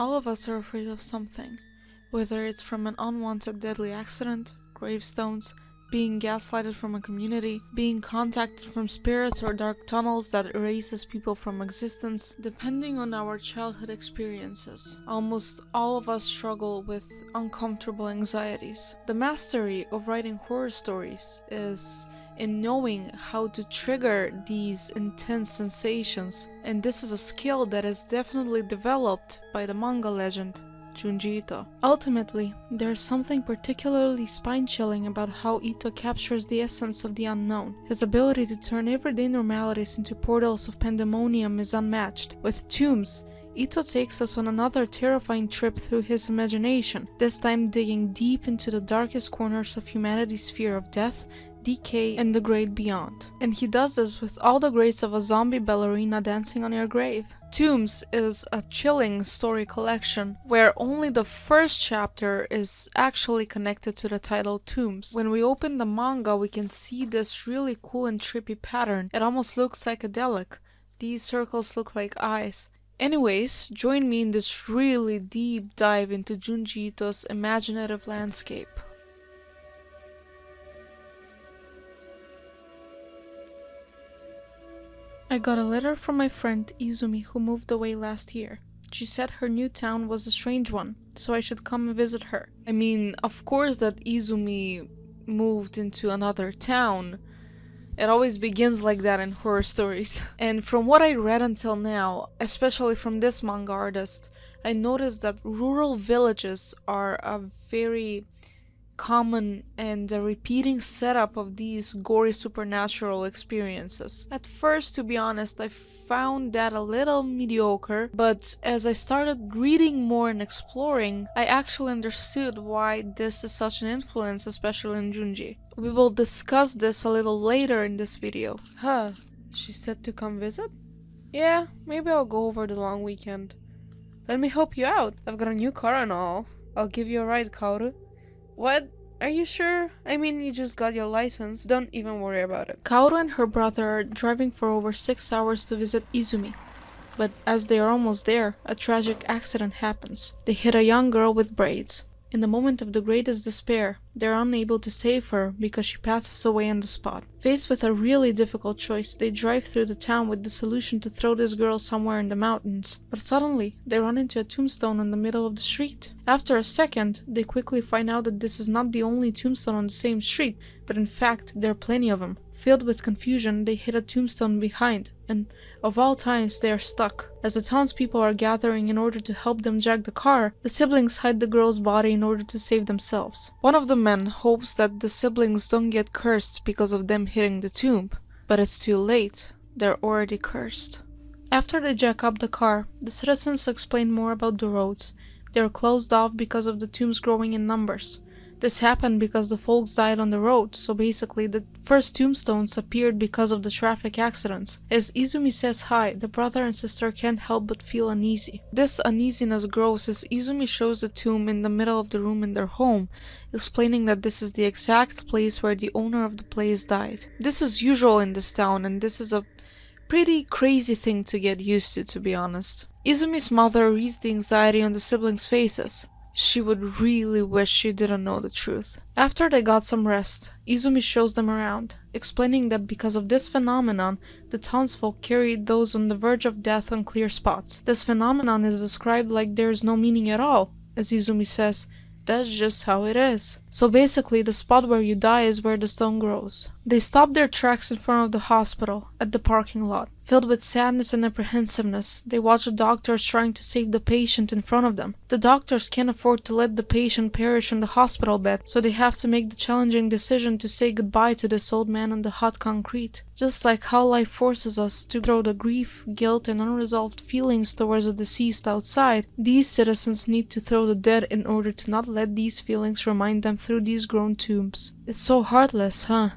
All of us are afraid of something, whether it's from an unwanted deadly accident, gravestones, being gaslighted from a community, being contacted from spirits or dark tunnels that erases people from existence. Depending on our childhood experiences, almost all of us struggle with uncomfortable anxieties. The mastery of writing horror stories is in knowing how to trigger these intense sensations, and this is a skill that is definitely developed by the manga legend Junji Ito. Ultimately, there is something particularly spine-chilling about how Ito captures the essence of the unknown. His ability to turn everyday normalities into portals of pandemonium is unmatched. With Tombs, Ito takes us on another terrifying trip through his imagination, this time digging deep into the darkest corners of humanity's fear of death, decay, and the great beyond. And he does this with all the grace of a zombie ballerina dancing on your grave. Tombs is a chilling story collection where only the first chapter is actually connected to the title Tombs. When we open the manga, we can see this really cool and trippy pattern. It almost looks psychedelic. These circles look like eyes. Anyways, join me in this really deep dive into Junji Ito's imaginative landscape. I got a letter from my friend Izumi, who moved away last year. She said her new town was a strange one, so I should come and visit her. I mean, of course that Izumi moved into another town. It always begins like that in horror stories. And from what I read until now, especially from this manga artist, I noticed that rural villages are a very common and a repeating setup of these gory supernatural experiences. At first, to be honest, I found that a little mediocre, but as I started reading more and exploring, I actually understood why this is such an influence, especially in Junji. We will discuss this a little later in this video. Huh, she said to come visit? Yeah, maybe I'll go over the long weekend. Let me help you out. I've got a new car and all. I'll give you a ride, Kaoru. What? Are you sure? I mean, you just got your license. Don't even worry about it. Kaoru and her brother are driving for over 6 hours to visit Izumi. But as they are almost there, a tragic accident happens. They hit a young girl with braids. In the moment of the greatest despair, they are unable to save her because she passes away on the spot. Faced with a really difficult choice, they drive through the town with the solution to throw this girl somewhere in the mountains. But suddenly, they run into a tombstone in the middle of the street. After a second, they quickly find out that this is not the only tombstone on the same street, but in fact, there are plenty of them. Filled with confusion, they hit a tombstone behind, and of all times, they are stuck. As the townspeople are gathering in order to help them jack the car, the siblings hide the girl's body in order to save themselves. One of the men hopes that the siblings don't get cursed because of them hitting the tomb, but it's too late. They're already cursed. After they jack up the car, the citizens explain more about the roads. They are closed off because of the tombs growing in numbers. This happened because the folks died on the road, so basically the first tombstones appeared because of the traffic accidents. As Izumi says hi, the brother and sister can't help but feel uneasy. This uneasiness grows as Izumi shows the tomb in the middle of the room in their home, explaining that this is the exact place where the owner of the place died. This is usual in this town, and this is a pretty crazy thing to get used to be honest. Izumi's mother reads the anxiety on the siblings' faces. She would really wish she didn't know the truth. After they got some rest, Izumi shows them around, explaining that because of this phenomenon, the townsfolk carried those on the verge of death on clear spots. This phenomenon is described like there is no meaning at all. As Izumi says, that's just how it is. So basically, the spot where you die is where the stone grows. They stop their tracks in front of the hospital, at the parking lot. Filled with sadness and apprehensiveness, they watch the doctors trying to save the patient in front of them. The doctors can't afford to let the patient perish in the hospital bed, so they have to make the challenging decision to say goodbye to this old man on the hot concrete. Just like how life forces us to throw the grief, guilt, and unresolved feelings towards the deceased outside, these citizens need to throw the dead in order to not let these feelings remind them through these grown tombs. It's so heartless, huh?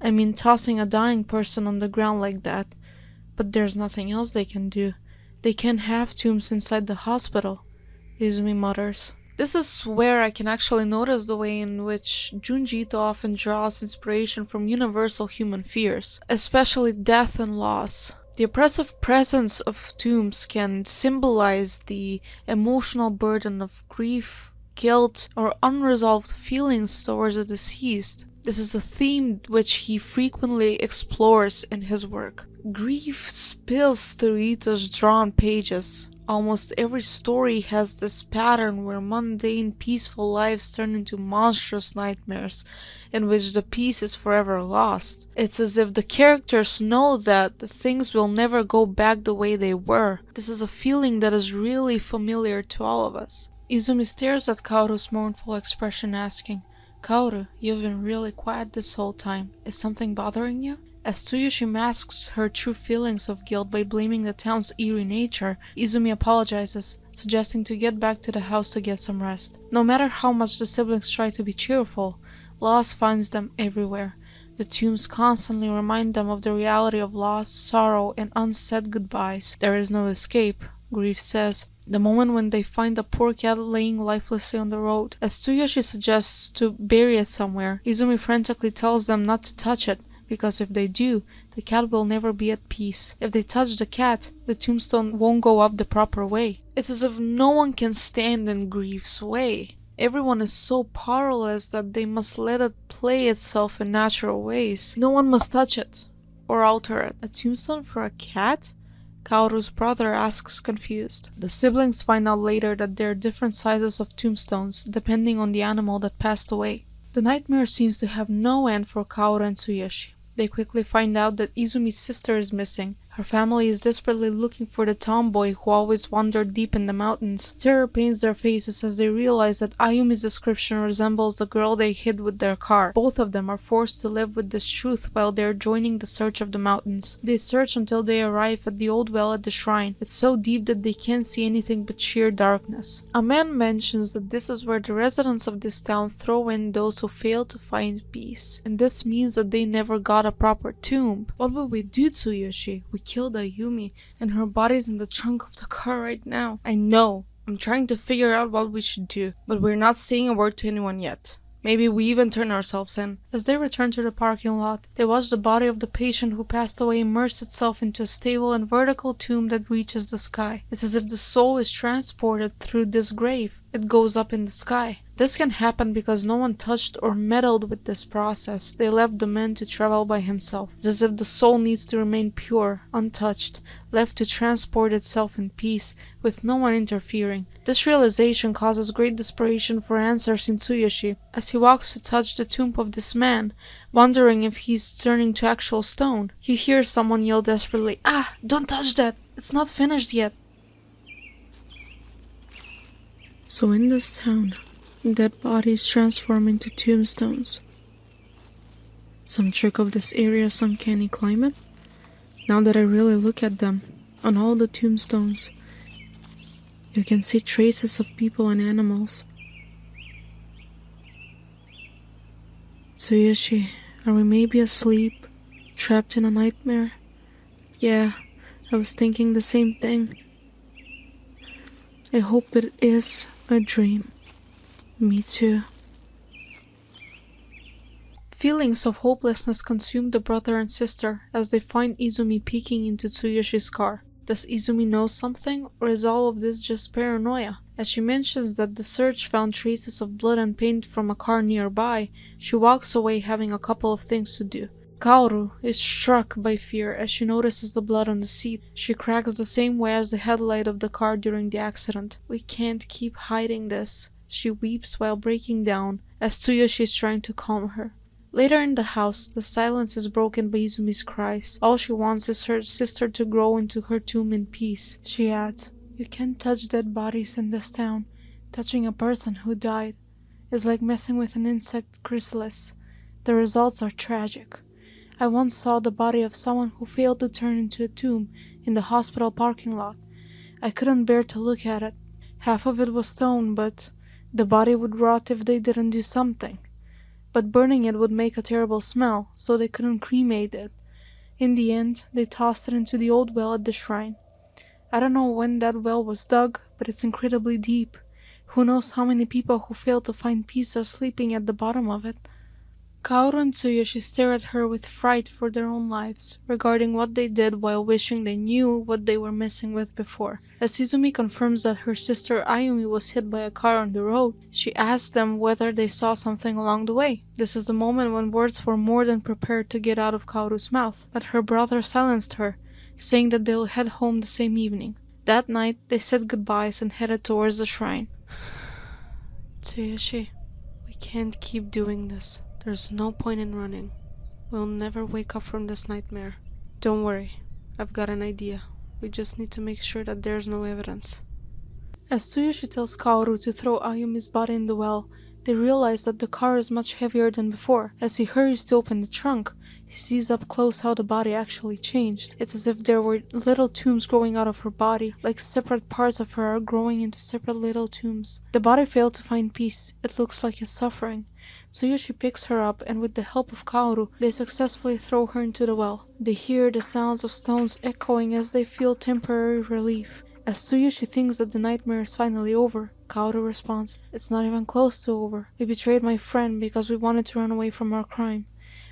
I mean, tossing a dying person on the ground like that. But there's nothing else they can do. They can't have tombs inside the hospital, Izumi mutters. This is where I can actually notice the way in which Junji Ito often draws inspiration from universal human fears, especially death and loss. The oppressive presence of tombs can symbolize the emotional burden of grief, guilt, or unresolved feelings towards the deceased. This is a theme which he frequently explores in his work. Grief spills through Ito's drawn pages. Almost every story has this pattern where mundane, peaceful lives turn into monstrous nightmares in which the peace is forever lost. It's as if the characters know that things will never go back the way they were. This is a feeling that is really familiar to all of us. Izumi stares at Kaoru's mournful expression, asking, "Kaoru, you've been really quiet this whole time. Is something bothering you?" As Tsuyoshi masks her true feelings of guilt by blaming the town's eerie nature, Izumi apologizes, suggesting to get back to the house to get some rest. No matter how much the siblings try to be cheerful, loss finds them everywhere. The tombs constantly remind them of the reality of loss, sorrow, and unsaid goodbyes. There is no escape, Grief says, the moment when they find the poor cat laying lifelessly on the road. As Tsuyoshi suggests to bury it somewhere, Izumi frantically tells them not to touch it, because if they do, the cat will never be at peace. If they touch the cat, the tombstone won't go up the proper way. It's as if no one can stand in Grief's way. Everyone is so powerless that they must let it play itself in natural ways. No one must touch it or alter it. A tombstone for a cat? Kaoru's brother asks, confused. The siblings find out later that there are different sizes of tombstones depending on the animal that passed away. The nightmare seems to have no end for Kaoru and Tsuyoshi. They quickly find out that Izumi's sister is missing. Her family is desperately looking for the tomboy who always wandered deep in the mountains. Terror paints their faces as they realize that Ayumi's description resembles the girl they hid with their car. Both of them are forced to live with this truth while they are joining the search of the mountains. They search until they arrive at the old well at the shrine. It's so deep that they can't see anything but sheer darkness. A man mentions that this is where the residents of this town throw in those who fail to find peace. And this means that they never got a proper tomb. What will we do, Tsuyoshi? We killed Ayumi, and her body's in the trunk of the car right now. I know. I'm trying to figure out what we should do, but we're not saying a word to anyone yet. Maybe we even turn ourselves in. As they return to the parking lot, they watch the body of the patient who passed away immerse itself into a stable and vertical tomb that reaches the sky. It's as if the soul is transported through this grave. It goes up in the sky. This can happen because no one touched or meddled with this process. They left the man to travel by himself. It's as if the soul needs to remain pure, untouched, left to transport itself in peace, with no one interfering. This realization causes great desperation for answers in Tsuyoshi, as he walks to touch the tomb of this man, wondering if he's turning to actual stone. He hears someone yell desperately, "Ah, don't touch that! It's not finished yet!" So in this town, dead bodies transform into tombstones. Some trick of this area's uncanny climate? Now that I really look at them, on all the tombstones, you can see traces of people and animals. Tsuyoshi, are we maybe asleep, trapped in a nightmare? Yeah, I was thinking the same thing. I hope it is a dream. Me too. Feelings of hopelessness consume the brother and sister as they find Izumi peeking into Tsuyoshi's car. Does Izumi know something, or is all of this just paranoia? As she mentions that the search found traces of blood and paint from a car nearby, she walks away having a couple of things to do. Kaoru is struck by fear as she notices the blood on the seat. She cracks the same way as the headlight of the car during the accident. We can't keep hiding this. She weeps while breaking down as Tsuyoshi is trying to calm her. Later in the house, the silence is broken by Izumi's cries. All she wants is her sister to grow into her tomb in peace. She adds, "You can't touch dead bodies in this town. Touching a person who died is like messing with an insect chrysalis. The results are tragic. I once saw the body of someone who failed to turn into a tomb in the hospital parking lot. I couldn't bear to look at it. Half of it was stone, but the body would rot if they didn't do something. But burning it would make a terrible smell, so they couldn't cremate it. In the end, they tossed it into the old well at the shrine. I don't know when that well was dug, but it's incredibly deep. Who knows how many people who failed to find peace are sleeping at the bottom of it." Kaoru and Tsuyoshi stare at her with fright for their own lives, regarding what they did while wishing they knew what they were messing with before. As Izumi confirms that her sister Ayumi was hit by a car on the road, she asks them whether they saw something along the way. This is the moment when words were more than prepared to get out of Kaoru's mouth, but her brother silenced her, saying that they'll head home the same evening. That night, they said goodbyes and headed towards the shrine. Tsuyoshi, we can't keep doing this. There's no point in running. We'll never wake up from this nightmare. Don't worry, I've got an idea. We just need to make sure that there's no evidence. As Tsuyoshi tells Kaoru to throw Ayumi's body in the well, they realize that the car is much heavier than before. As he hurries to open the trunk, he sees up close how the body actually changed. It's as if there were little tombs growing out of her body, like separate parts of her are growing into separate little tombs. The body failed to find peace. It looks like it's suffering. Tsuyoshi picks her up, and with the help of Kaoru, they successfully throw her into the well. They hear the sounds of stones echoing as they feel temporary relief. As Tsuyoshi thinks that the nightmare is finally over, Kaoru responds, "It's not even close to over. We betrayed my friend because we wanted to run away from our crime.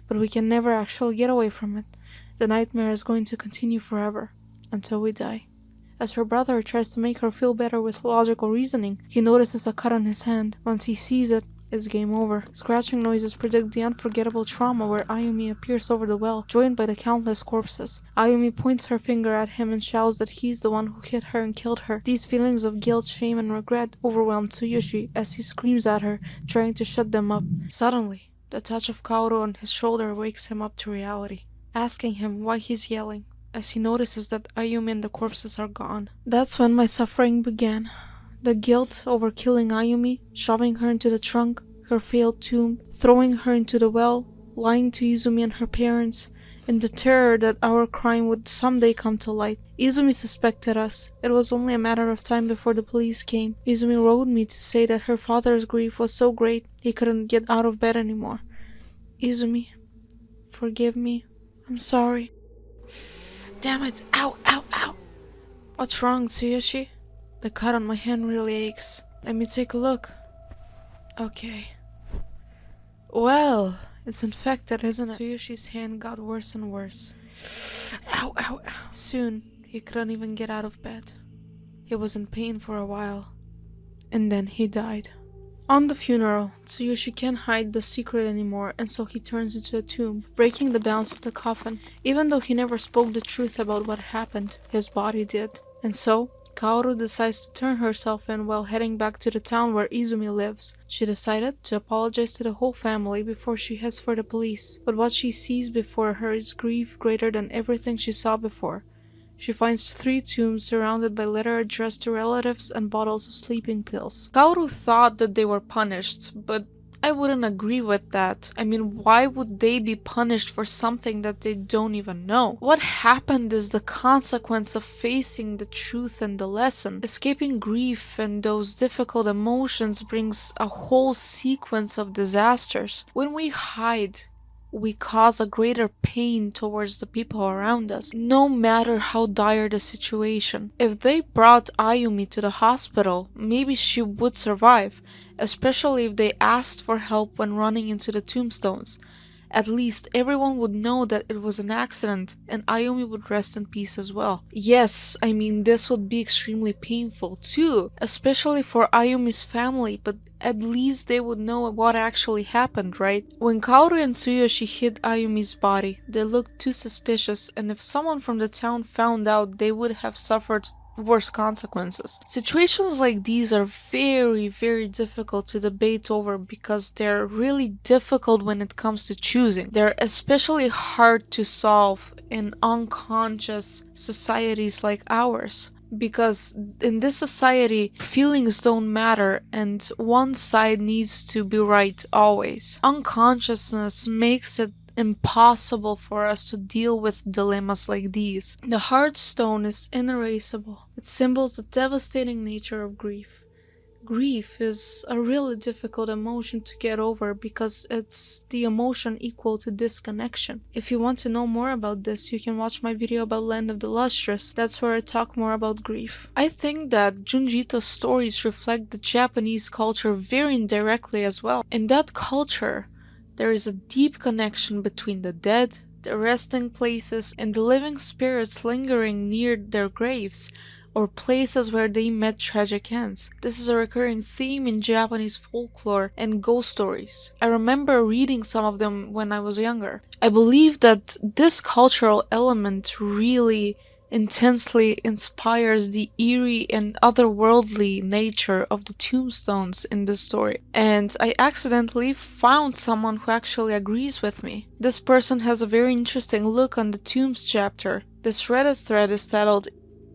But we can never actually get away from it. The nightmare is going to continue forever, until we die." As her brother tries to make her feel better with logical reasoning, he notices a cut on his hand. Once he sees it, it's game over. Scratching noises predict the unforgettable trauma where Ayumi appears over the well, joined by the countless corpses. Ayumi points her finger at him and shouts that he's the one who hit her and killed her. These feelings of guilt, shame, and regret overwhelm Tsuyoshi as he screams at her, trying to shut them up. Suddenly, the touch of Kaoru on his shoulder wakes him up to reality, asking him why he's yelling, as he notices that Ayumi and the corpses are gone. That's when my suffering began. The guilt over killing Ayumi, shoving her into the trunk, her failed tomb, throwing her into the well, lying to Izumi and her parents, and the terror that our crime would someday come to light. Izumi suspected us. It was only a matter of time before the police came. Izumi wrote me to say that her father's grief was so great he couldn't get out of bed anymore. Izumi, forgive me. I'm sorry. Damn it! Ow! Ow! Ow! What's wrong, Tsuyoshi? The cut on my hand really aches. Let me take a look. Okay. Well, it's infected, isn't it? Tsuyoshi's hand got worse and worse. Ow! Ow! Ow! Soon, he couldn't even get out of bed. He was in pain for a while. And then he died. On the funeral, Tsuyoshi can't hide the secret anymore, and so he turns into a tomb, breaking the bounds of the coffin. Even though he never spoke the truth about what happened, his body did. And so, Kaoru decides to turn herself in while heading back to the town where Izumi lives. She decided to apologize to the whole family before she heads for the police, but what she sees before her is grief greater than everything she saw before. She finds 3 tombs surrounded by letters addressed to relatives and bottles of sleeping pills. Kaoru thought that they were punished, but I wouldn't agree with that. I mean, why would they be punished for something that they don't even know? What happened is the consequence of facing the truth and the lesson. Escaping grief and those difficult emotions brings a whole sequence of disasters. When we hide, we cause a greater pain towards the people around us, no matter how dire the situation. If they brought Ayumi to the hospital, maybe she would survive, especially if they asked for help when running into the tombstones. At least everyone would know that it was an accident, and Ayumi would rest in peace as well. Yes, I mean, this would be extremely painful too, especially for Ayumi's family, but at least they would know what actually happened, right? When Kaoru and Tsuyoshi hid Ayumi's body, they looked too suspicious, and if someone from the town found out, they would have suffered worse consequences. Situations like these are very, very difficult to debate over because they're really difficult when it comes to choosing. They're especially hard to solve in unconscious societies like ours. Because in this society, feelings don't matter and one side needs to be right always. Unconsciousness makes it impossible for us to deal with dilemmas like these. The heart stone is inerasable. It symbols the devastating nature of grief. Grief is a really difficult emotion to get over because it's the emotion equal to disconnection. If you want to know more about this, you can watch my video about Land of the Lustrous. That's where I talk more about grief. I think that Junji Ito's stories reflect the Japanese culture very indirectly as well. In that culture, There is a deep connection between the dead, their resting places, and the living spirits lingering near their graves, or places where they met tragic ends. This is a recurring theme in Japanese folklore and ghost stories. I remember reading some of them when I was younger. I believe that this cultural element really intensely inspires the eerie and otherworldly nature of the tombstones in this story. And I accidentally found someone who actually agrees with me. This person has a very interesting look on the tombs chapter. This Reddit thread is titled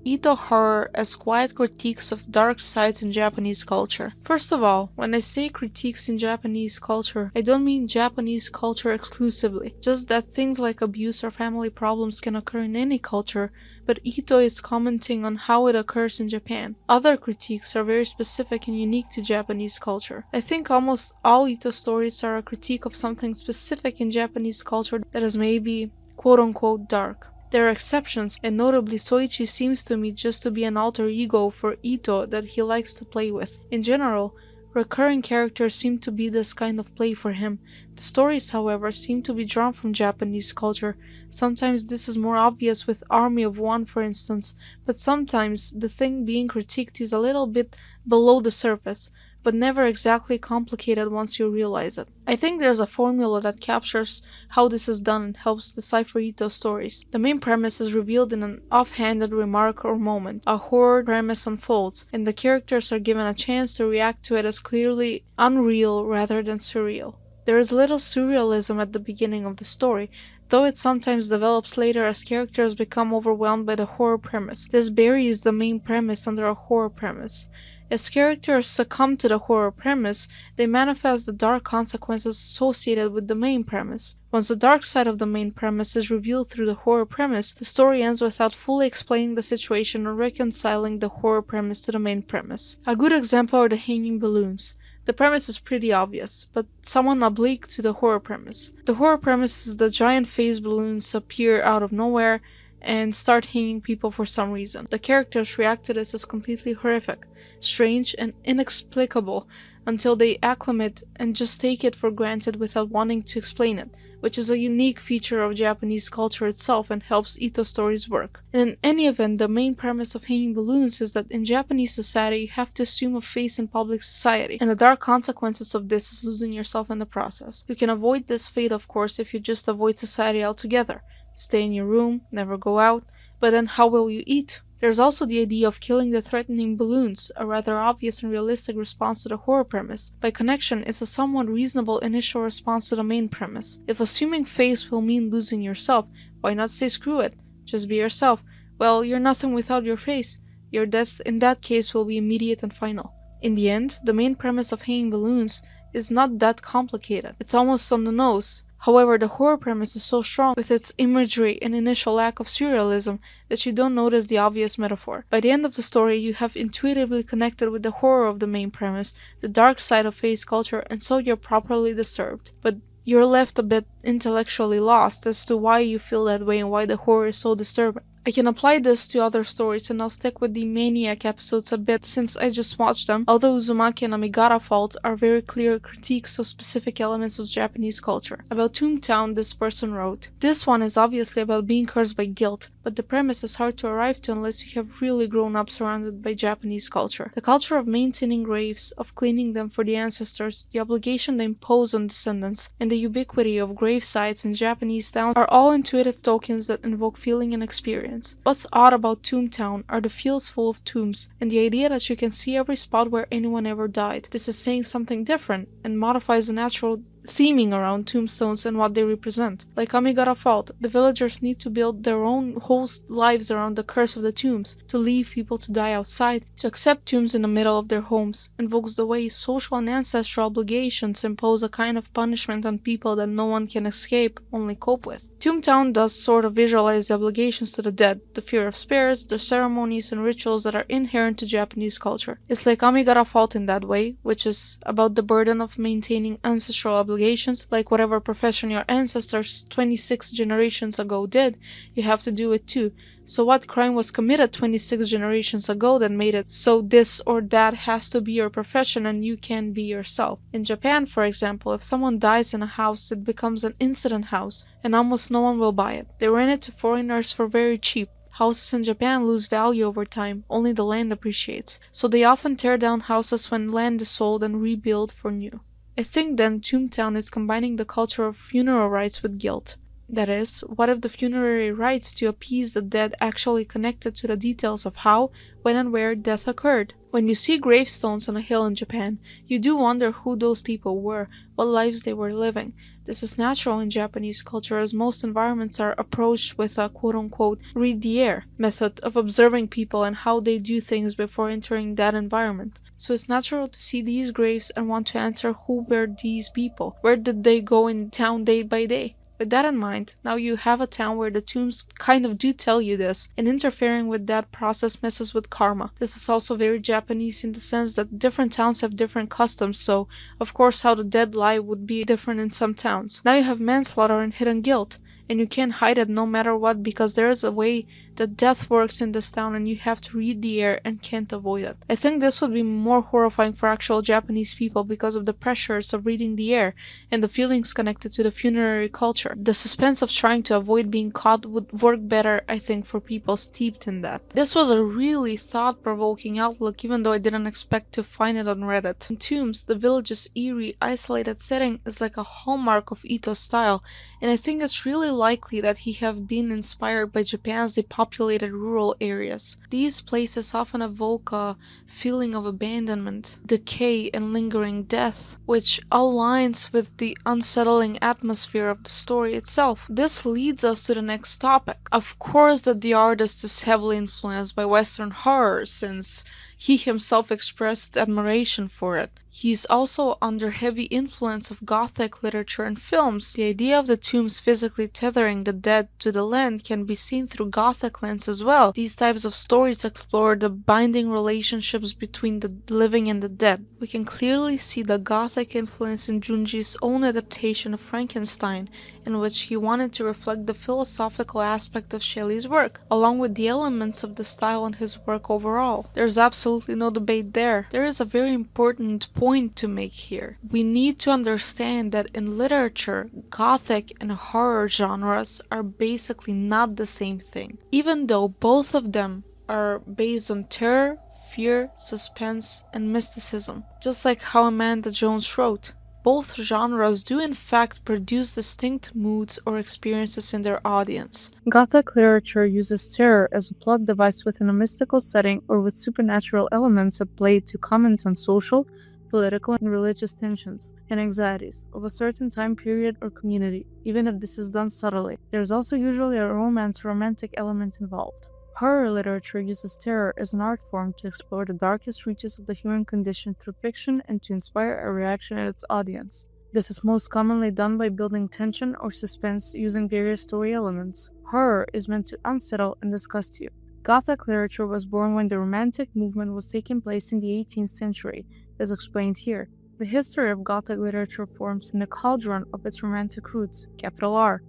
Ito Horror as Quiet Critiques of Dark Sides in Japanese Culture. First of all, when I say critiques in Japanese culture, I don't mean Japanese culture exclusively, just that things like abuse or family problems can occur in any culture, but Ito is commenting on how it occurs in Japan. Other critiques are very specific and unique to Japanese culture. I think almost all Ito stories are a critique of something specific in Japanese culture that is maybe quote-unquote dark. There are exceptions, and notably Soichi seems to me just to be an alter ego for Ito that he likes to play with. In general, recurring characters seem to be this kind of play for him. The stories, however, seem to be drawn from Japanese culture. Sometimes this is more obvious with Army of One, for instance, but sometimes the thing being critiqued is a little bit below the surface, but never exactly complicated once you realize it. I think there's a formula that captures how this is done and helps decipher Ito stories. The main premise is revealed in an offhanded remark or moment. A horror premise unfolds, and the characters are given a chance to react to it as clearly unreal rather than surreal. There is little surrealism at the beginning of the story, though it sometimes develops later as characters become overwhelmed by the horror premise. This buries the main premise under a horror premise. As characters succumb to the horror premise, they manifest the dark consequences associated with the main premise. Once the dark side of the main premise is revealed through the horror premise, the story ends without fully explaining the situation or reconciling the horror premise to the main premise. A good example are the hanging balloons. The premise is pretty obvious, but somewhat oblique to the horror premise. The horror premise is that giant phase balloons appear out of nowhere and start hanging people for some reason. The characters react to this as completely horrific, strange, and inexplicable until they acclimate and just take it for granted without wanting to explain it, which is a unique feature of Japanese culture itself and helps Ito stories work. And in any event, the main premise of hanging balloons is that in Japanese society you have to assume a face in public society, and the dark consequences of this is losing yourself in the process. You can avoid this fate, of course, if you just avoid society altogether. Stay in your room, never go out, but then how will you eat? There's also the idea of killing the threatening balloons, a rather obvious and realistic response to the horror premise. By connection, it's a somewhat reasonable initial response to the main premise. If assuming face will mean losing yourself, why not say screw it? Just be yourself. Well, you're nothing without your face. Your death in that case will be immediate and final. In the end, the main premise of hanging balloons is not that complicated. It's almost on the nose. However, the horror premise is so strong with its imagery and initial lack of surrealism that you don't notice the obvious metaphor. By the end of the story, you have intuitively connected with the horror of the main premise, the dark side of face culture, and so you're properly disturbed. But you're left a bit intellectually lost as to why you feel that way and why the horror is so disturbing. I can apply this to other stories, and I'll stick with the Maniac episodes a bit since I just watched them, although Uzumaki and Amigara Fault are very clear critiques of specific elements of Japanese culture. About Toontown, this person wrote, "This one is obviously about being cursed by guilt, but the premise is hard to arrive to unless you have really grown up surrounded by Japanese culture. The culture of maintaining graves, of cleaning them for the ancestors, the obligation they impose on descendants, and the ubiquity of grave sites in Japanese towns are all intuitive tokens that invoke feeling and experience. What's odd about Toontown are the fields full of tombs, and the idea that you can see every spot where anyone ever died. This is saying something different, and modifies the natural theming around tombstones and what they represent. Like Amigara Fault, the villagers need to build their own whole lives around the curse of the tombs, to leave people to die outside, to accept tombs in the middle of their homes, invokes the way social and ancestral obligations impose a kind of punishment on people that no one can escape, only cope with. Toontown does sort of visualize the obligations to the dead, the fear of spirits, the ceremonies and rituals that are inherent to Japanese culture. It's like Amigara Fault in that way, which is about the burden of maintaining ancestral obligations obligations, like whatever profession your ancestors 26 generations ago did, you have to do it too. So what crime was committed 26 generations ago that made it so this or that has to be your profession and you can't be yourself? In Japan, for example, if someone dies in a house, it becomes an incident house, and almost no one will buy it. They rent it to foreigners for very cheap. Houses in Japan lose value over time, only the land appreciates, so they often tear down houses when land is sold and rebuild for new. I think then Toontown is combining the culture of funeral rites with guilt. That is, what if the funerary rites to appease the dead actually connected to the details of how, when and where death occurred? When you see gravestones on a hill in Japan, you do wonder who those people were, what lives they were living. This is natural in Japanese culture, as most environments are approached with a quote-unquote read the air method of observing people and how they do things before entering that environment. So it's natural to see these graves and want to answer who were these people, where did they go in town day by day. With that in mind, now you have a town where the tombs kind of do tell you this, and interfering with that process messes with karma. This is also very Japanese in the sense that different towns have different customs, so of course how the dead lie would be different in some towns. Now you have manslaughter and hidden guilt, and you can't hide it no matter what because there is a way that death works in this town and you have to read the air and can't avoid it. I think this would be more horrifying for actual Japanese people because of the pressures of reading the air and the feelings connected to the funerary culture. The suspense of trying to avoid being caught would work better, I think, for people steeped in that. This was a really thought-provoking outlook, even though I didn't expect to find it on Reddit. In Tombs, the village's eerie, isolated setting is like a hallmark of Ito's style, and I think it's really likely that he have been inspired by Japan's depopulated rural areas. These places often evoke a feeling of abandonment, decay, and lingering death, which aligns with the unsettling atmosphere of the story itself. This leads us to the next topic. Of course that the artist is heavily influenced by Western horror, since he himself expressed admiration for it. He's also under heavy influence of Gothic literature and films. The idea of the tombs physically tethering the dead to the land can be seen through Gothic lens as well. These types of stories explore the binding relationships between the living and the dead. We can clearly see the Gothic influence in Junji's own adaptation of Frankestein, in which he wanted to reflect the philosophical aspect of Shelley's work, along with the elements of the style in his work overall. There's absolutely no debate there. There is a very important point to make here. We need to understand that in literature, Gothic and horror genres are basically not the same thing, even though both of them are based on terror, fear, suspense, and mysticism. Just like how Amanda Jones wrote, both genres do in fact produce distinct moods or experiences in their audience. Gothic literature uses terror as a plot device within a mystical setting or with supernatural elements at play to comment on social, political, and religious tensions and anxieties of a certain time period or community, even if this is done subtly. There is also usually a romantic element involved. Horror literature uses terror as an art form to explore the darkest reaches of the human condition through fiction and to inspire a reaction in its audience. This is most commonly done by building tension or suspense using various story elements. Horror is meant to unsettle and disgust you. Gothic literature was born when the Romantic movement was taking place in the 18th century, as explained here. The history of Gothic literature forms in a cauldron of its Romantic roots, capital R.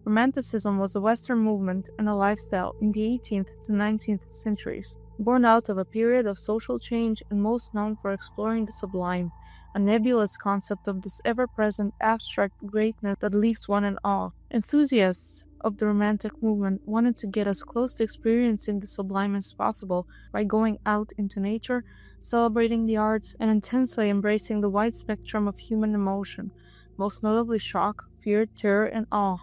Romanticism was a Western movement and a lifestyle in the 18th to 19th centuries, born out of a period of social change and most known for exploring the sublime, a nebulous concept of this ever-present abstract greatness that leaves one in awe. Enthusiasts of the Romantic movement wanted to get as close to experiencing the sublime as possible by going out into nature, celebrating the arts, and intensely embracing the wide spectrum of human emotion, most notably shock, fear, terror, and awe.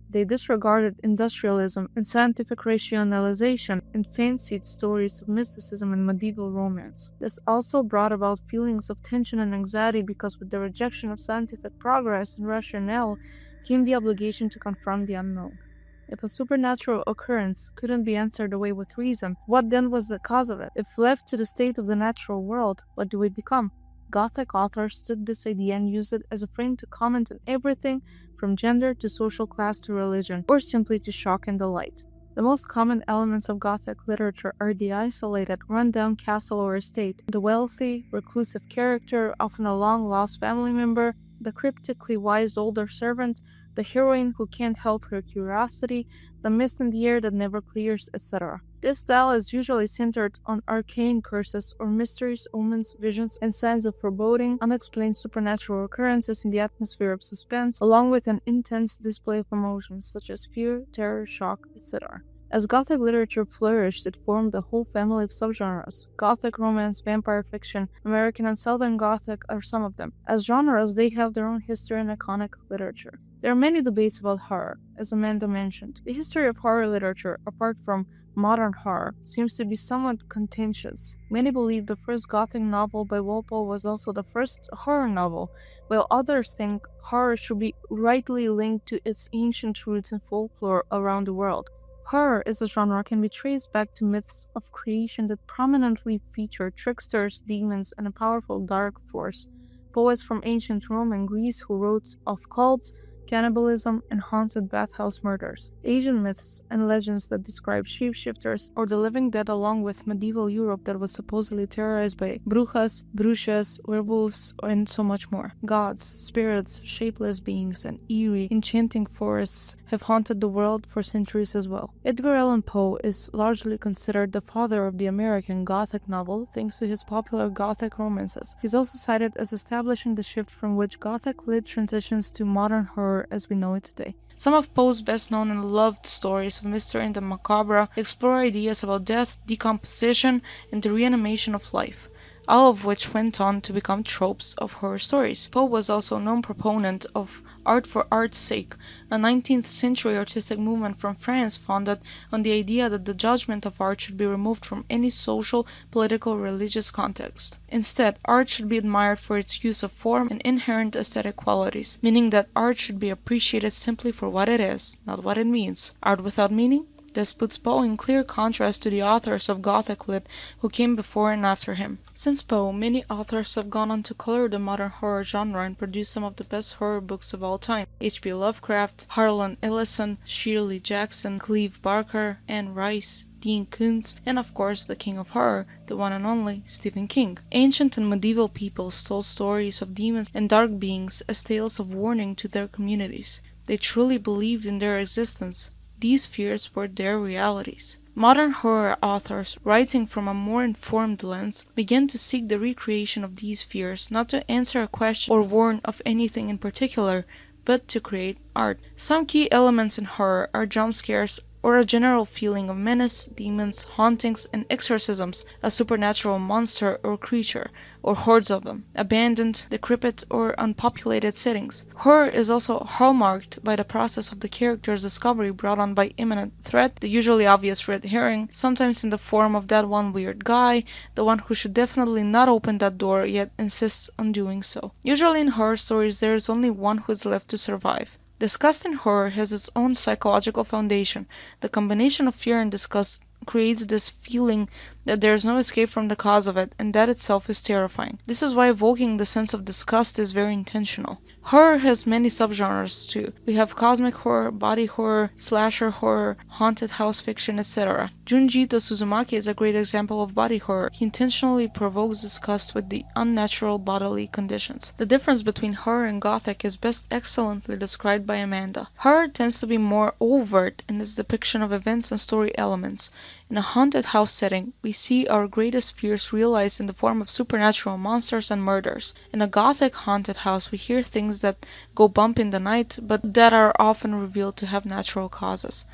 They disregarded industrialism and scientific rationalization and fancied stories of mysticism and medieval romance. This also brought about feelings of tension and anxiety because with the rejection of scientific progress and rationale came the obligation to confront the unknown. If a supernatural occurrence couldn't be answered away with reason, what then was the cause of it? If left to the state of the natural world, what do we become? Gothic authors took this idea and used it as a frame to comment on everything from gender to social class to religion, or simply to shock and delight. The most common elements of Gothic literature are the isolated, run-down castle or estate, the wealthy, reclusive character, often a long-lost family member, the cryptically wise older servant, the heroine who can't help her curiosity, the mist in the air that never clears, etc. This style is usually centered on arcane curses or mysteries, omens, visions, and signs of foreboding, unexplained supernatural occurrences in the atmosphere of suspense, along with an intense display of emotions such as fear, terror, shock, etc. As Gothic literature flourished, it formed a whole family of subgenres. Gothic romance, vampire fiction, American and Southern Gothic are some of them. As genres, they have their own history and iconic literature. There are many debates about horror, as Amanda mentioned. The history of horror literature, apart from modern horror, seems to be somewhat contentious. Many believe the first Gothic novel by Walpole was also the first horror novel, while others think horror should be rightly linked to its ancient roots in folklore around the world. Horror as a genre can be traced back to myths of creation that prominently feature tricksters, demons, and a powerful dark force. Poets from ancient Rome and Greece who wrote of cults, cannibalism, and haunted bathhouse murders. Asian myths and legends that describe shapeshifters or the living dead, along with medieval Europe that was supposedly terrorized by brujas, bruxas, werewolves, and so much more. Gods, spirits, shapeless beings, and eerie, enchanting forests have haunted the world for centuries as well. Edgar Allan Poe is largely considered the father of the American Gothic novel thanks to his popular Gothic romances. He's also cited as establishing the shift from which Gothic lit transitions to modern horror as we know it today. Some of Poe's best-known and loved stories of mystery and the macabre explore ideas about death, decomposition, and the reanimation of life, all of which went on to become tropes of horror stories. Poe was also a known proponent of art for art's sake, a 19th century artistic movement from France founded on the idea that the judgment of art should be removed from any social, political, religious context. Instead, art should be admired for its use of form and inherent aesthetic qualities, meaning that art should be appreciated simply for what it is, not what it means. Art without meaning? This puts Poe in clear contrast to the authors of Gothic lit who came before and after him. Since Poe, many authors have gone on to color the modern horror genre and produce some of the best horror books of all time. H.P. Lovecraft, Harlan Ellison, Shirley Jackson, Clive Barker, Anne Rice, Dean Koontz, and of course the king of horror, the one and only Stephen King. Ancient and medieval peoples told stories of demons and dark beings as tales of warning to their communities. They truly believed in their existence. These fears were their realities. Modern horror authors, writing from a more informed lens, began to seek the recreation of these fears, not to answer a question or warn of anything in particular, but to create art. Some key elements in horror are jump scares or a general feeling of menace, demons, hauntings, and exorcisms, a supernatural monster or creature, or hordes of them, abandoned, decrepit, or unpopulated settings. Horror is also hallmarked by the process of the character's discovery brought on by imminent threat, the usually obvious red herring, sometimes in the form of that one weird guy, the one who should definitely not open that door yet insists on doing so. Usually in horror stories there is only one who is left to survive. Disgust in horror has its own psychological foundation. The combination of fear and disgust creates this feeling that there is no escape from the cause of it, and that itself is terrifying. This is why evoking the sense of disgust is very intentional. Horror has many subgenres too. We have cosmic horror, body horror, slasher horror, haunted house fiction, etc. Junji Ito's Uzumaki is a great example of body horror. He intentionally provokes disgust with the unnatural bodily conditions. The difference between horror and Gothic is best excellently described by Amanda. Horror tends to be more overt in its depiction of events and story elements. In a haunted house setting, we see our greatest fears realized in the form of supernatural monsters and murders. In a Gothic haunted house, we hear things that go bump in the night, but that are often revealed to have natural causes.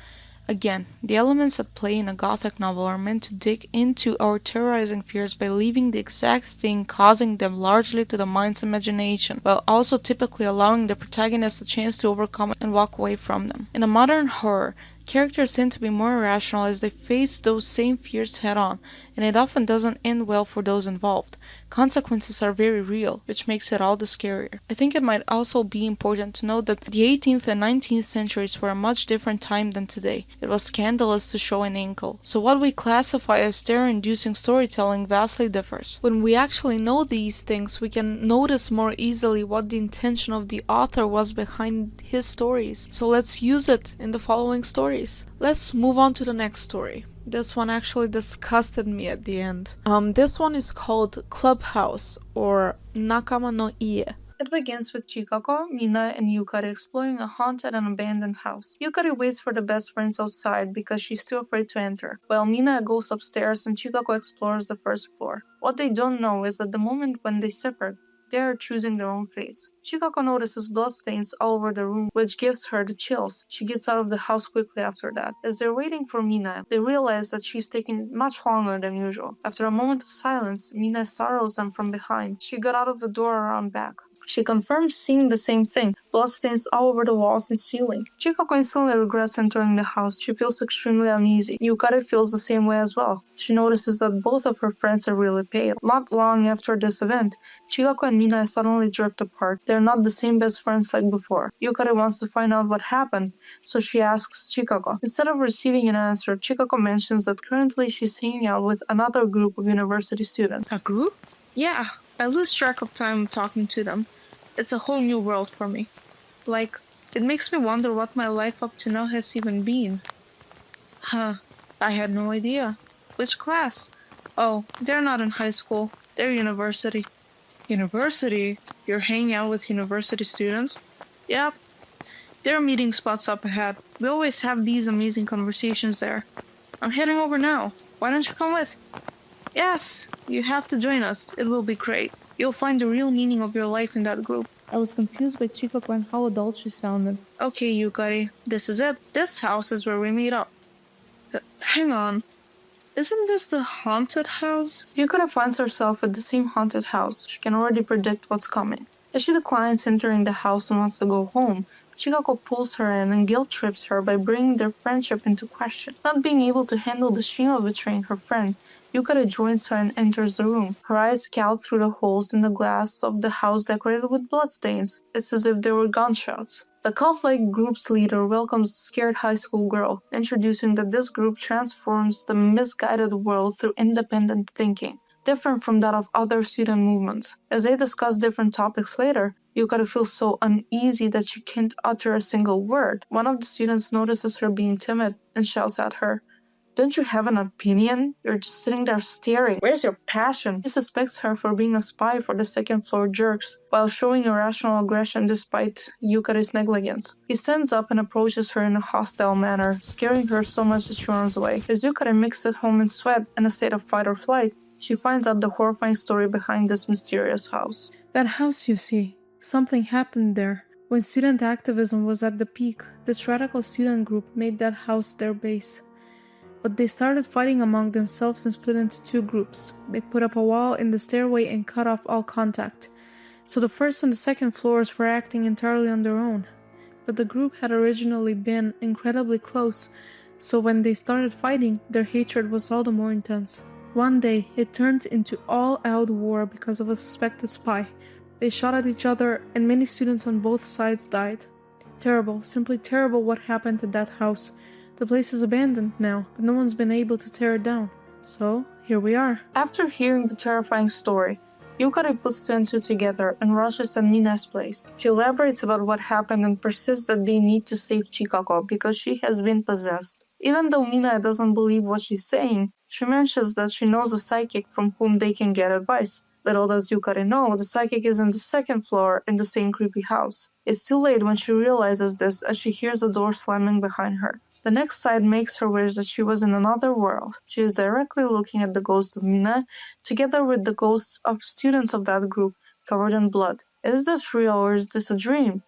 Again, the elements at play in a Gothic novel are meant to dig into our terrorizing fears by leaving the exact thing causing them largely to the mind's imagination, while also typically allowing the protagonist a chance to overcome and walk away from them. In a modern horror, characters tend to be more irrational as they face those same fears head-on, and it often doesn't end well for those involved. Consequences are very real, which makes it all the scarier. I think it might also be important to note that the 18th and 19th centuries were a much different time than today. It was scandalous to show an ankle, so what we classify as terror-inducing storytelling vastly differs. When we actually know these things, we can notice more easily what the intention of the author was behind his stories. So let's use it in the following stories. Let's move on to the next story. This one actually disgusted me at the end. This one is called Clubhouse or Nakama no Ie. It begins with Chikako, Mina, and Yukari exploring a haunted and abandoned house. Yukari waits for the best friends outside because she's too afraid to enter, while Mina goes upstairs and Chikako explores the first floor. What they don't know is that the moment when they separate, they are choosing their own fates. Chikako notices bloodstains all over the room, which gives her the chills. She gets out of the house quickly after that. As they're waiting for Mina, they realize that she's taking much longer than usual. After a moment of silence, Mina startles them from behind. She got out of the door around back. She confirms seeing the same thing, bloodstains all over the walls and ceiling. Chikako instantly regrets entering the house. She feels extremely uneasy. Yukari feels the same way as well. She notices that both of her friends are really pale. Not long after this event, Chikako and Mina suddenly drift apart. They're not the same best friends like before. Yukari wants to find out what happened, so she asks Chikako. Instead of receiving an answer, Chikako mentions that currently she's hanging out with another group of university students. A group? Yeah, I lose track of time talking to them. It's a whole new world for me. Like, it makes me wonder what my life up to now has even been. Huh, I had no idea. Which class? Oh, they're not in high school. They're university. University? You're hanging out with university students? Yep. There are meeting spots up ahead. We always have these amazing conversations there. I'm heading over now. Why don't you come with? Yes, you have to join us. It will be great. You'll find the real meaning of your life in that group. I was confused by Chikako and how adult she sounded. Okay, Yukari, this is it. This house is where we meet up. Hang on. Isn't this the haunted house? Yukari finds herself at the same haunted house. She can already predict what's coming. As she declines entering the house and wants to go home, Chikako pulls her in and guilt trips her by bringing their friendship into question. Not being able to handle the shame of betraying her friend, Yukari joins her and enters the room. Her eyes scout through the holes in the glass of the house decorated with bloodstains. It's as if there were gunshots. The cult-like group's leader welcomes the scared high school girl, introducing that this group transforms the misguided world through independent thinking, different from that of other student movements. As they discuss different topics later, Yukari feels so uneasy that she can't utter a single word. One of the students notices her being timid and shouts at her, "Don't you have an opinion? You're just sitting there staring. Where's your passion?" He suspects her for being a spy for the second floor jerks, while showing irrational aggression despite Yukari's negligence. He stands up and approaches her in a hostile manner, scaring her so much that she runs away. As Yukari makes it home in sweat, in a state of fight or flight, she finds out the horrifying story behind this mysterious house. That house, you see, something happened there. When student activism was at the peak, this radical student group made that house their base. But they started fighting among themselves and split into two groups. They put up a wall in the stairway and cut off all contact. So the first and the second floors were acting entirely on their own. But the group had originally been incredibly close, so when they started fighting, their hatred was all the more intense. One day, it turned into all-out war because of a suspected spy. They shot at each other, and many students on both sides died. Terrible, simply terrible what happened at that house. The place is abandoned now, but no one's been able to tear it down. So, here we are. After hearing the terrifying story, Yukari puts two and two together and rushes at Mina's place. She elaborates about what happened and persists that they need to save Chikako because she has been possessed. Even though Mina doesn't believe what she's saying, she mentions that she knows a psychic from whom they can get advice. Little does Yukari know, the psychic is on the second floor in the same creepy house. It's too late when she realizes this as she hears the door slamming behind her. The next sight makes her wish that she was in another world. She is directly looking at the ghost of Mina, together with the ghosts of students of that group, covered in blood. Is this real or is this a dream?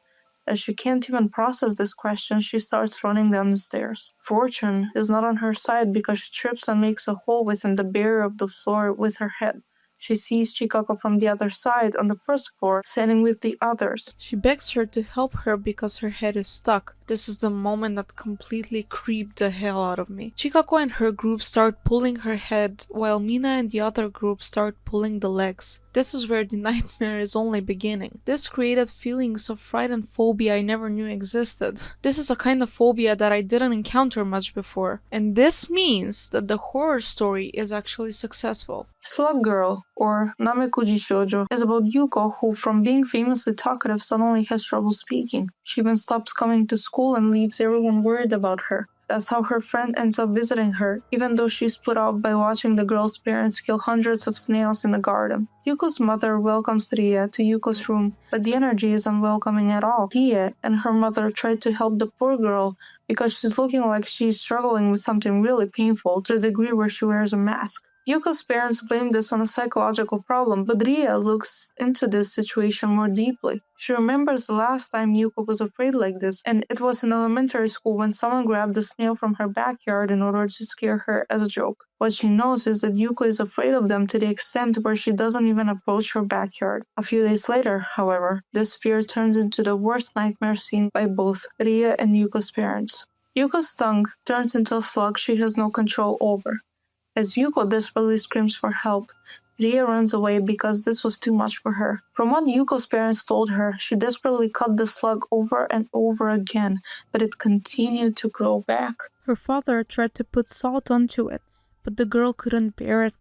As she can't even process this question, she starts running down the stairs. Fortune is not on her side because she trips and makes a hole within the barrier of the floor with her head. She sees Chikako from the other side on the first floor, standing with the others. She begs her to help her because her head is stuck. This is the moment that completely creeped the hell out of me. Chikako and her group start pulling her head, while Mina and the other group start pulling the legs. This is where the nightmare is only beginning. This created feelings of fright and phobia I never knew existed. This is a kind of phobia that I didn't encounter much before. And this means that the horror story is actually successful. Slug Girl, or Namekuji Shoujo, is about Yuko who, from being famously talkative, suddenly has trouble speaking. She even stops coming to school and leaves everyone worried about her. That's how her friend ends up visiting her, even though she's put off by watching the girl's parents kill hundreds of snails in the garden. Yuko's mother welcomes Ria to Yuko's room, but the energy is unwelcoming at all. Ria and her mother try to help the poor girl because she's looking like she's struggling with something really painful to the degree where she wears a mask. Yuko's parents blame this on a psychological problem, but Ria looks into this situation more deeply. She remembers the last time Yuko was afraid like this, and it was in elementary school when someone grabbed a snail from her backyard in order to scare her as a joke. What she knows is that Yuko is afraid of them to the extent where she doesn't even approach her backyard. A few days later, however, this fear turns into the worst nightmare seen by both Ria and Yuko's parents. Yuko's tongue turns into a slug she has no control over. As Yuko desperately screams for help, Ria runs away because this was too much for her. From what Yuko's parents told her, she desperately cut the slug over and over again, but it continued to grow back. Her father tried to put salt onto it, but the girl couldn't bear it.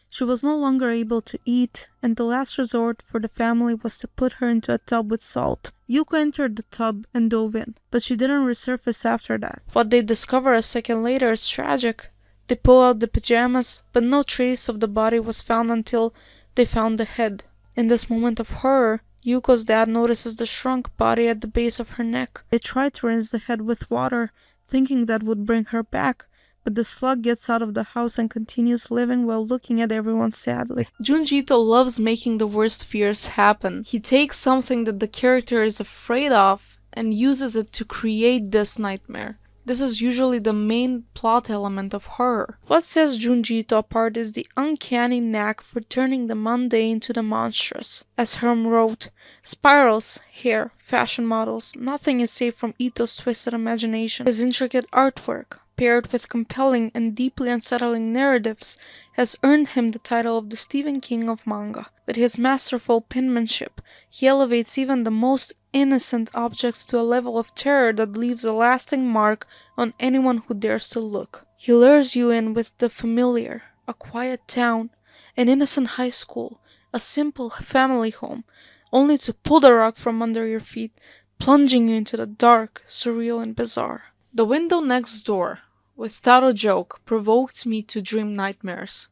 She was no longer able to eat, and the last resort for the family was to put her into a tub with salt. Yuko entered the tub and dove in, but she didn't resurface after that. What they discover a second later is tragic. They pull out the pajamas, but no trace of the body was found until they found the head. In this moment of horror, Yuko's dad notices the shrunk body at the base of her neck. They try to rinse the head with water, thinking that would bring her back, but the slug gets out of the house and continues living while looking at everyone sadly. Junji Ito loves making the worst fears happen. He takes something that the character is afraid of and uses it to create this nightmare. This is usually the main plot element of horror. What sets Junji Ito apart is the uncanny knack for turning the mundane into the monstrous. As Herm wrote, spirals, hair, fashion models, nothing is safe from Ito's twisted imagination. His intricate artwork, paired with compelling and deeply unsettling narratives, has earned him the title of the Stephen King of manga. With his masterful penmanship, he elevates even the most innocent objects to a level of terror that leaves a lasting mark on anyone who dares to look. He lures you in with the familiar, a quiet town, an innocent high school, a simple family home, only to pull the rug from under your feet, plunging you into the dark, surreal, and bizarre. The window next door, without a joke, provoked me to dream nightmares.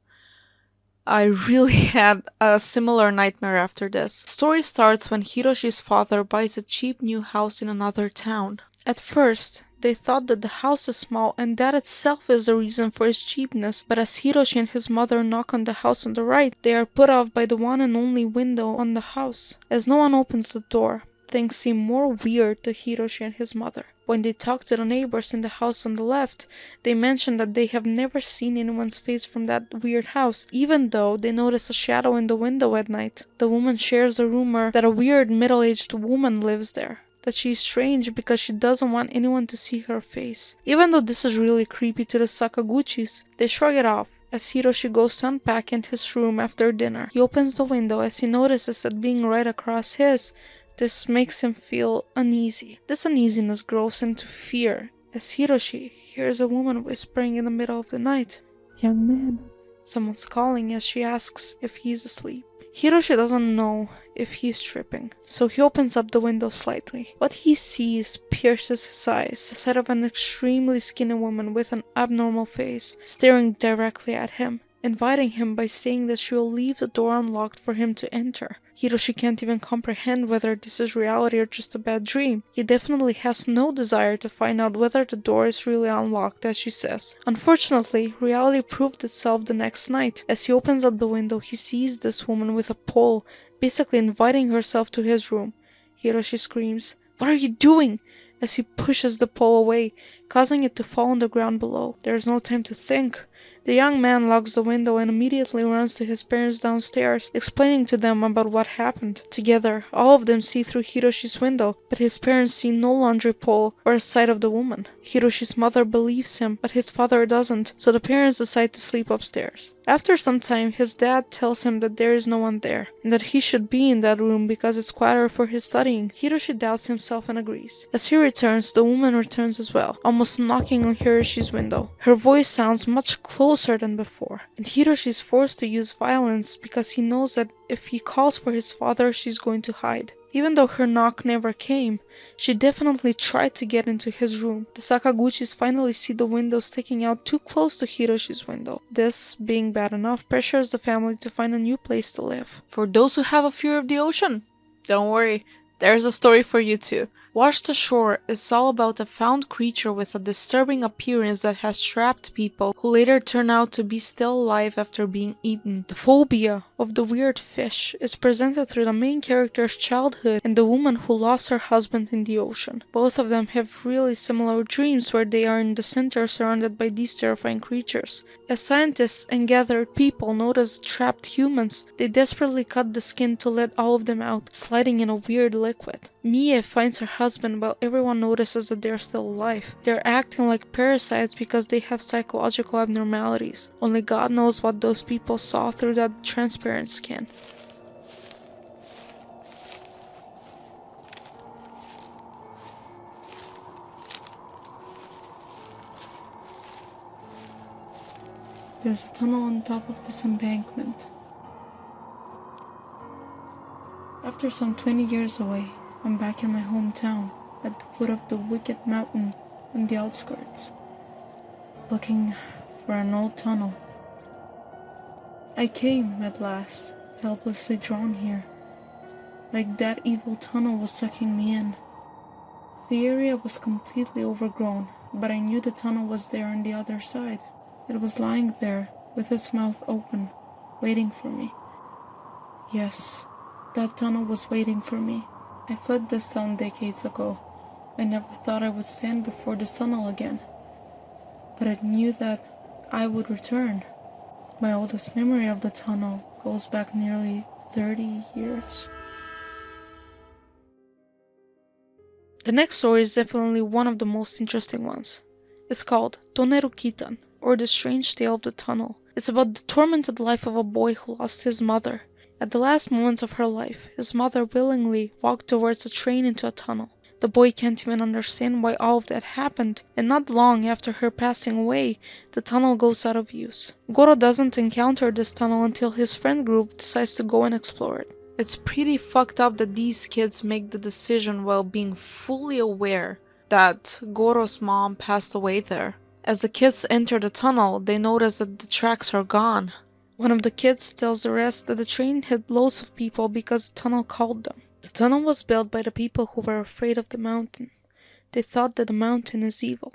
I really had a similar nightmare after this. The story starts when Hiroshi's father buys a cheap new house in another town. At first, they thought that the house is small and that itself is the reason for its cheapness, but as Hiroshi and his mother knock on the house on the right, they are put off by the one and only window on the house. As no one opens the door, things seem more weird to Hiroshi and his mother. When they talk to the neighbors in the house on the left, they mention that they have never seen anyone's face from that weird house, even though they notice a shadow in the window at night. The woman shares a rumor that a weird middle-aged woman lives there, that she's strange because she doesn't want anyone to see her face. Even though this is really creepy to the Sakaguchis, they shrug it off as Hiroshi goes to unpack in his room after dinner. He opens the window as he notices that being right across his, this makes him feel uneasy. This uneasiness grows into fear as Hiroshi hears a woman whispering in the middle of the night, "Young man." Someone's calling as she asks if he's asleep. Hiroshi doesn't know if he's tripping, so he opens up the window slightly. What he sees pierces his eyes, the sight of an extremely skinny woman with an abnormal face staring directly at him, inviting him by saying that she will leave the door unlocked for him to enter. Hiroshi can't even comprehend whether this is reality or just a bad dream. He definitely has no desire to find out whether the door is really unlocked, as she says. Unfortunately, reality proved itself the next night. As he opens up the window, he sees this woman with a pole, basically inviting herself to his room. Hiroshi screams, "What are you doing?" as he pushes the pole away, causing it to fall on the ground below. There is no time to think. The young man locks the window and immediately runs to his parents downstairs, explaining to them about what happened. Together, all of them see through Hiroshi's window, but his parents see no laundry pole or a sight of the woman. Hiroshi's mother believes him, but his father doesn't, so the parents decide to sleep upstairs. After some time, his dad tells him that there is no one there, and that he should be in that room because it's quieter for his studying. Hiroshi doubts himself and agrees. As he returns, the woman returns as well, almost knocking on Hiroshi's window. Her voice sounds much closer than before, and Hiroshi is forced to use violence because he knows that if he calls for his father, she's going to hide. Even though her knock never came, she definitely tried to get into his room. The Sakaguchis finally see the window sticking out too close to Hiroshi's window. This, being bad enough, pressures the family to find a new place to live. For those who have a fear of the ocean, don't worry, there's a story for you too. Watch Ashore is all about a found creature with a disturbing appearance that has trapped people who later turn out to be still alive after being eaten. The phobia of the weird fish is presented through the main character's childhood and the woman who lost her husband in the ocean. Both of them have really similar dreams where they are in the center surrounded by these terrifying creatures. As scientists and gathered people notice the trapped humans, they desperately cut the skin to let all of them out, sliding in a weird liquid. Mie finds her husband while everyone notices that they're still alive. They're acting like parasites because they have psychological abnormalities. Only God knows what those people saw through that transparent skin. There's a tunnel on top of this embankment. After some 20 years away, I'm back in my hometown, at the foot of the Wicked Mountain on the outskirts, looking for an old tunnel. I came, at last, helplessly drawn here, like that evil tunnel was sucking me in. The area was completely overgrown, but I knew the tunnel was there on the other side. It was lying there, with its mouth open, waiting for me. Yes, that tunnel was waiting for me. I fled this town decades ago. I never thought I would stand before this tunnel again. But I knew that I would return. My oldest memory of the tunnel goes back nearly 30 years. The next story is definitely one of the most interesting ones. It's called Toneru Kitan, or The Strange Tale of the Tunnel. It's about the tormented life of a boy who lost his mother. At the last moments of her life, his mother willingly walked towards a train into a tunnel. The boy can't even understand why all of that happened, and not long after her passing away, the tunnel goes out of use. Goro doesn't encounter this tunnel until his friend group decides to go and explore it. It's pretty fucked up that these kids make the decision while being fully aware that Goro's mom passed away there. As the kids enter the tunnel, they notice that the tracks are gone. One of the kids tells the rest that the train hit loads of people because the tunnel called them. The tunnel was built by the people who were afraid of the mountain. They thought that the mountain is evil.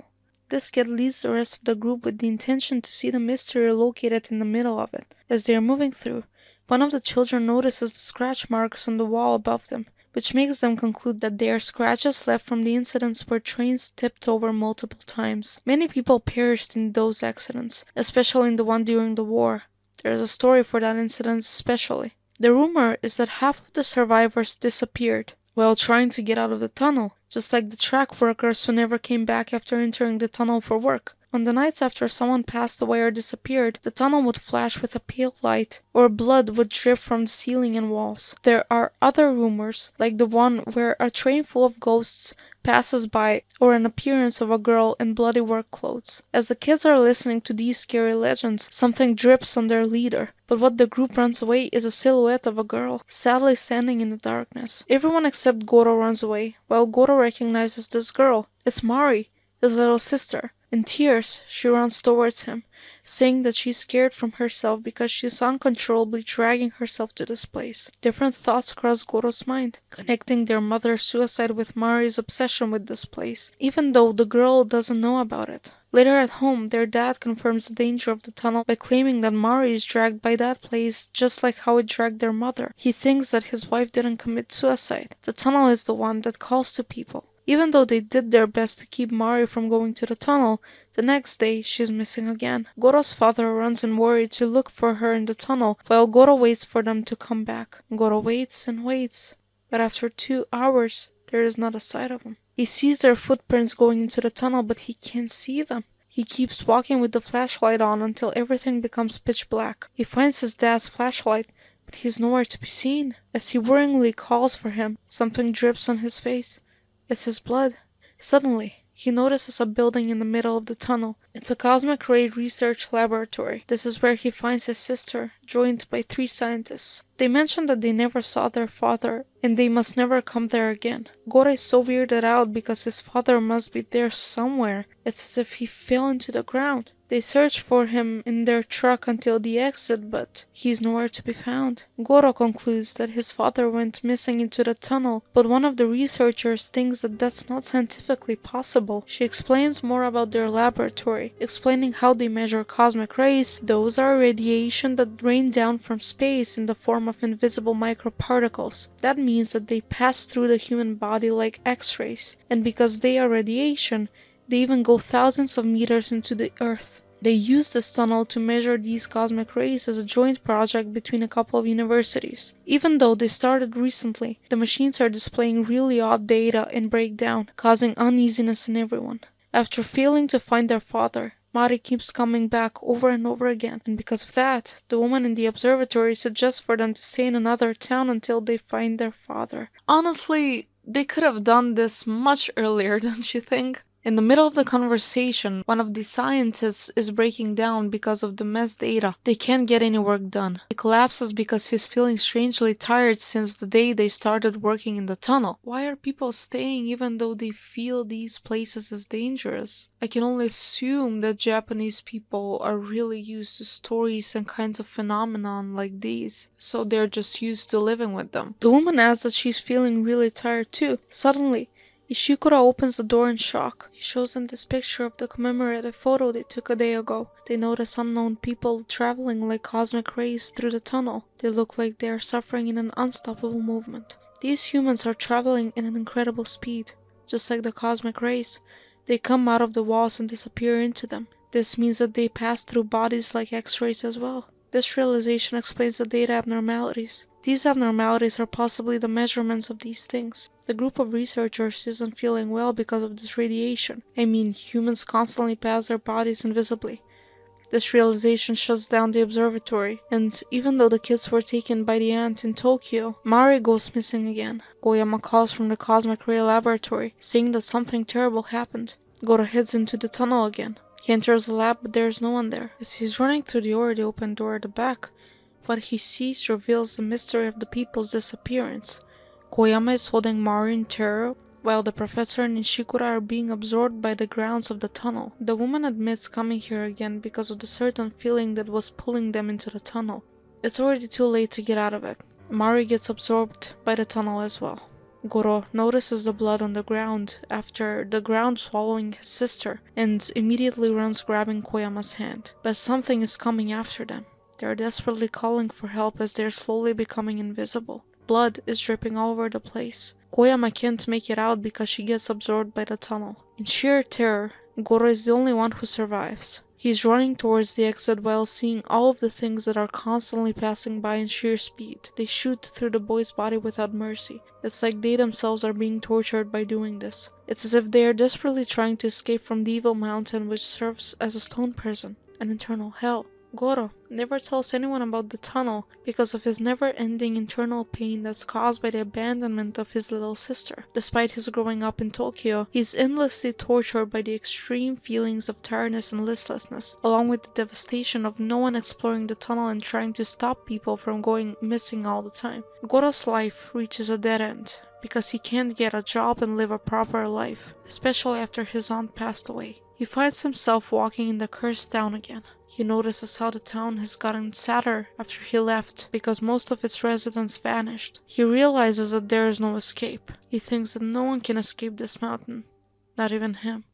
This kid leads the rest of the group with the intention to see the mystery located in the middle of it. As they are moving through, one of the children notices the scratch marks on the wall above them, which makes them conclude that they are scratches left from the incidents where trains tipped over multiple times. Many people perished in those accidents, especially in the one during the war. There is a story for that incident especially. The rumor is that half of the survivors disappeared while trying to get out of the tunnel, just like the track workers who never came back after entering the tunnel for work. On the nights after someone passed away or disappeared, the tunnel would flash with a pale light, or blood would drip from the ceiling and walls. There are other rumors, like the one where a train full of ghosts passes by, or an appearance of a girl in bloody work clothes. As the kids are listening to these scary legends, something drips on their leader, but what the group runs away is a silhouette of a girl, sadly standing in the darkness. Everyone except Goro runs away, while Goro recognizes this girl. It's Mari, his little sister. In tears, she runs towards him, saying that she's scared from herself because she's uncontrollably dragging herself to this place. Different thoughts cross Goro's mind, connecting their mother's suicide with Mari's obsession with this place, even though the girl doesn't know about it. Later at home, their dad confirms the danger of the tunnel by claiming that Mari is dragged by that place just like how it dragged their mother. He thinks that his wife didn't commit suicide. The tunnel is the one that calls to people. Even though they did their best to keep Mari from going to the tunnel, the next day she's missing again. Goro's father runs in worry to look for her in the tunnel, while Goro waits for them to come back. Goro waits and waits, but after 2 hours, there is not a sight of them. He sees their footprints going into the tunnel, but he can't see them. He keeps walking with the flashlight on until everything becomes pitch black. He finds his dad's flashlight, but he's nowhere to be seen. As he worryingly calls for him, something drips on his face. It's his blood. Suddenly, he notices a building in the middle of the tunnel. It's a cosmic ray research laboratory. This is where he finds his sister, joined by 3 scientists. They mention that they never saw their father, and they must never come there again. Goro is so weirded out because his father must be there somewhere. It's as if he fell into the ground. They search for him in their truck until the exit, but he's nowhere to be found. Goro concludes that his father went missing into the tunnel, but one of the researchers thinks that that's not scientifically possible. She explains more about their laboratory, explaining how they measure cosmic rays. Those are radiation that rain down from space in the form of invisible microparticles. That means that they pass through the human body like X-rays, and because they are radiation, they even go thousands of meters into the earth. They use this tunnel to measure these cosmic rays as a joint project between a couple of universities. Even though they started recently, the machines are displaying really odd data and breakdown, causing uneasiness in everyone. After failing to find their father, Mari keeps coming back over and over again, and because of that, the woman in the observatory suggests for them to stay in another town until they find their father. Honestly, they could have done this much earlier, don't you think? In the middle of the conversation, one of the scientists is breaking down because of the mess data. They can't get any work done. He collapses because he's feeling strangely tired since the day they started working in the tunnel. Why are people staying even though they feel these places as dangerous? I can only assume that Japanese people are really used to stories and kinds of phenomenon like these, so they're just used to living with them. The woman asks that she's feeling really tired too. Suddenly, Ishikura opens the door in shock. He shows them this picture of the commemorative photo they took a day ago. They notice unknown people traveling like cosmic rays through the tunnel. They look like they are suffering in an unstoppable movement. These humans are traveling in an incredible speed. Just like the cosmic rays, they come out of the walls and disappear into them. This means that they pass through bodies like X-rays as well. This realization explains the data abnormalities. These abnormalities are possibly the measurements of these things. The group of researchers isn't feeling well because of this radiation. I mean, humans constantly pass their bodies invisibly. This realization shuts down the observatory, and even though the kids were taken by the aunt in Tokyo, Mari goes missing again. Goyama calls from the Cosmic Ray Laboratory, saying that something terrible happened. Goro heads into the tunnel again. He enters the lab, but there is no one there. As he's running through the already open door at the back, what he sees reveals the mystery of the people's disappearance. Koyama is holding Mari in terror, while the professor and Ishikura are being absorbed by the grounds of the tunnel. The woman admits coming here again because of the certain feeling that was pulling them into the tunnel. It's already too late to get out of it. Mari gets absorbed by the tunnel as well. Goro notices the blood on the ground after the ground swallowing his sister and immediately runs grabbing Koyama's hand. But something is coming after them. They are desperately calling for help as they are slowly becoming invisible. Blood is dripping all over the place. Koyama can't make it out because she gets absorbed by the tunnel. In sheer terror, Goro is the only one who survives. He's running towards the exit while seeing all of the things that are constantly passing by in sheer speed. They shoot through the boy's body without mercy. It's like they themselves are being tortured by doing this. It's as if they are desperately trying to escape from the evil mountain which serves as a stone prison, an eternal hell. Goro never tells anyone about the tunnel because of his never-ending internal pain that's caused by the abandonment of his little sister. Despite his growing up in Tokyo, he's endlessly tortured by the extreme feelings of tiredness and listlessness, along with the devastation of no one exploring the tunnel and trying to stop people from going missing all the time. Goro's life reaches a dead end because he can't get a job and live a proper life, especially after his aunt passed away. He finds himself walking in the cursed town again. He notices how the town has gotten sadder after he left because most of its residents vanished. He realizes that there is no escape. He thinks that no one can escape this mountain, not even him.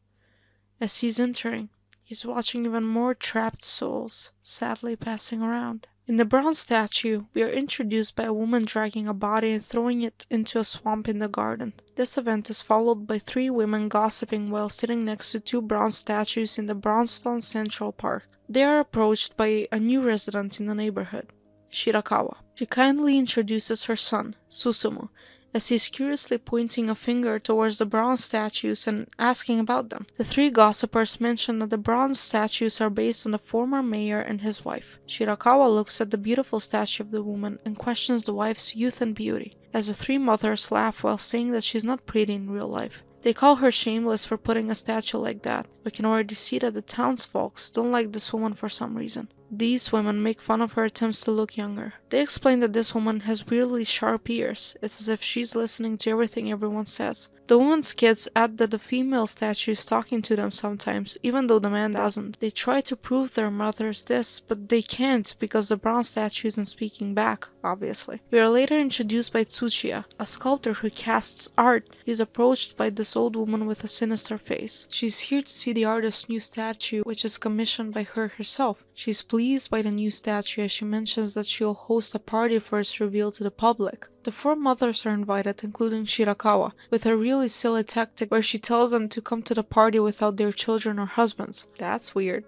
As he's entering, he's watching even more trapped souls sadly passing around. In the bronze statue, we are introduced by a woman dragging a body and throwing it into a swamp in the garden. This event is followed by 3 women gossiping while sitting next to 2 bronze statues in the Brownstone Central Park. They are approached by a new resident in the neighborhood, Shirakawa. She kindly introduces her son, Susumu, as he's curiously pointing a finger towards the bronze statues and asking about them. The 3 gossipers mention that the bronze statues are based on the former mayor and his wife. Shirakawa looks at the beautiful statue of the woman and questions the wife's youth and beauty, as the 3 mothers laugh while saying that she's not pretty in real life. They call her shameless for putting a statue like that. We can already see that the townsfolks don't like this woman for some reason. These women make fun of her attempts to look younger. They explain that this woman has weirdly sharp ears. It's as if she's listening to everything everyone says. The woman's kids add that the female statue is talking to them sometimes, even though the man doesn't. They try to prove their mother's this, but they can't because the brown statue isn't speaking back, obviously. We are later introduced by Tsuchiya, a sculptor who casts art. He's approached by this old woman with a sinister face. She's here to see the artist's new statue, which is commissioned by her herself. She's pleased by the new statue as she mentions that she'll host a party for its reveal to the public. The 4 mothers are invited, including Shirakawa, with a really silly tactic where she tells them to come to the party without their children or husbands. That's weird.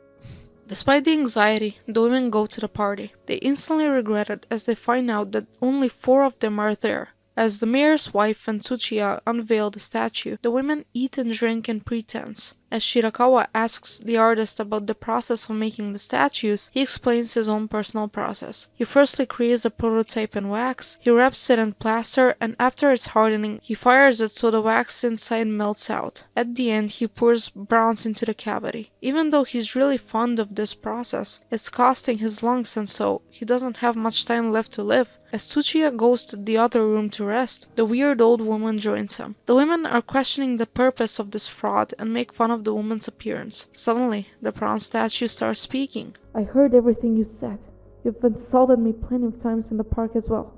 Despite the anxiety, the women go to the party. They instantly regret it as they find out that only 4 of them are there. As the mayor's wife and Tsuchiya unveil the statue, the women eat and drink in pretense. As Shirakawa asks the artist about the process of making the statues, he explains his own personal process. He firstly creates a prototype in wax, he wraps it in plaster, and after it's hardening, he fires it so the wax inside melts out. At the end, he pours bronze into the cavity. Even though he's really fond of this process, it's costing his lungs and so he doesn't have much time left to live. As Tsuchiya goes to the other room to rest, the weird old woman joins him. The women are questioning the purpose of this fraud and make fun of the woman's appearance. Suddenly, the bronze statue starts speaking. I heard everything you said. You've insulted me plenty of times in the park as well.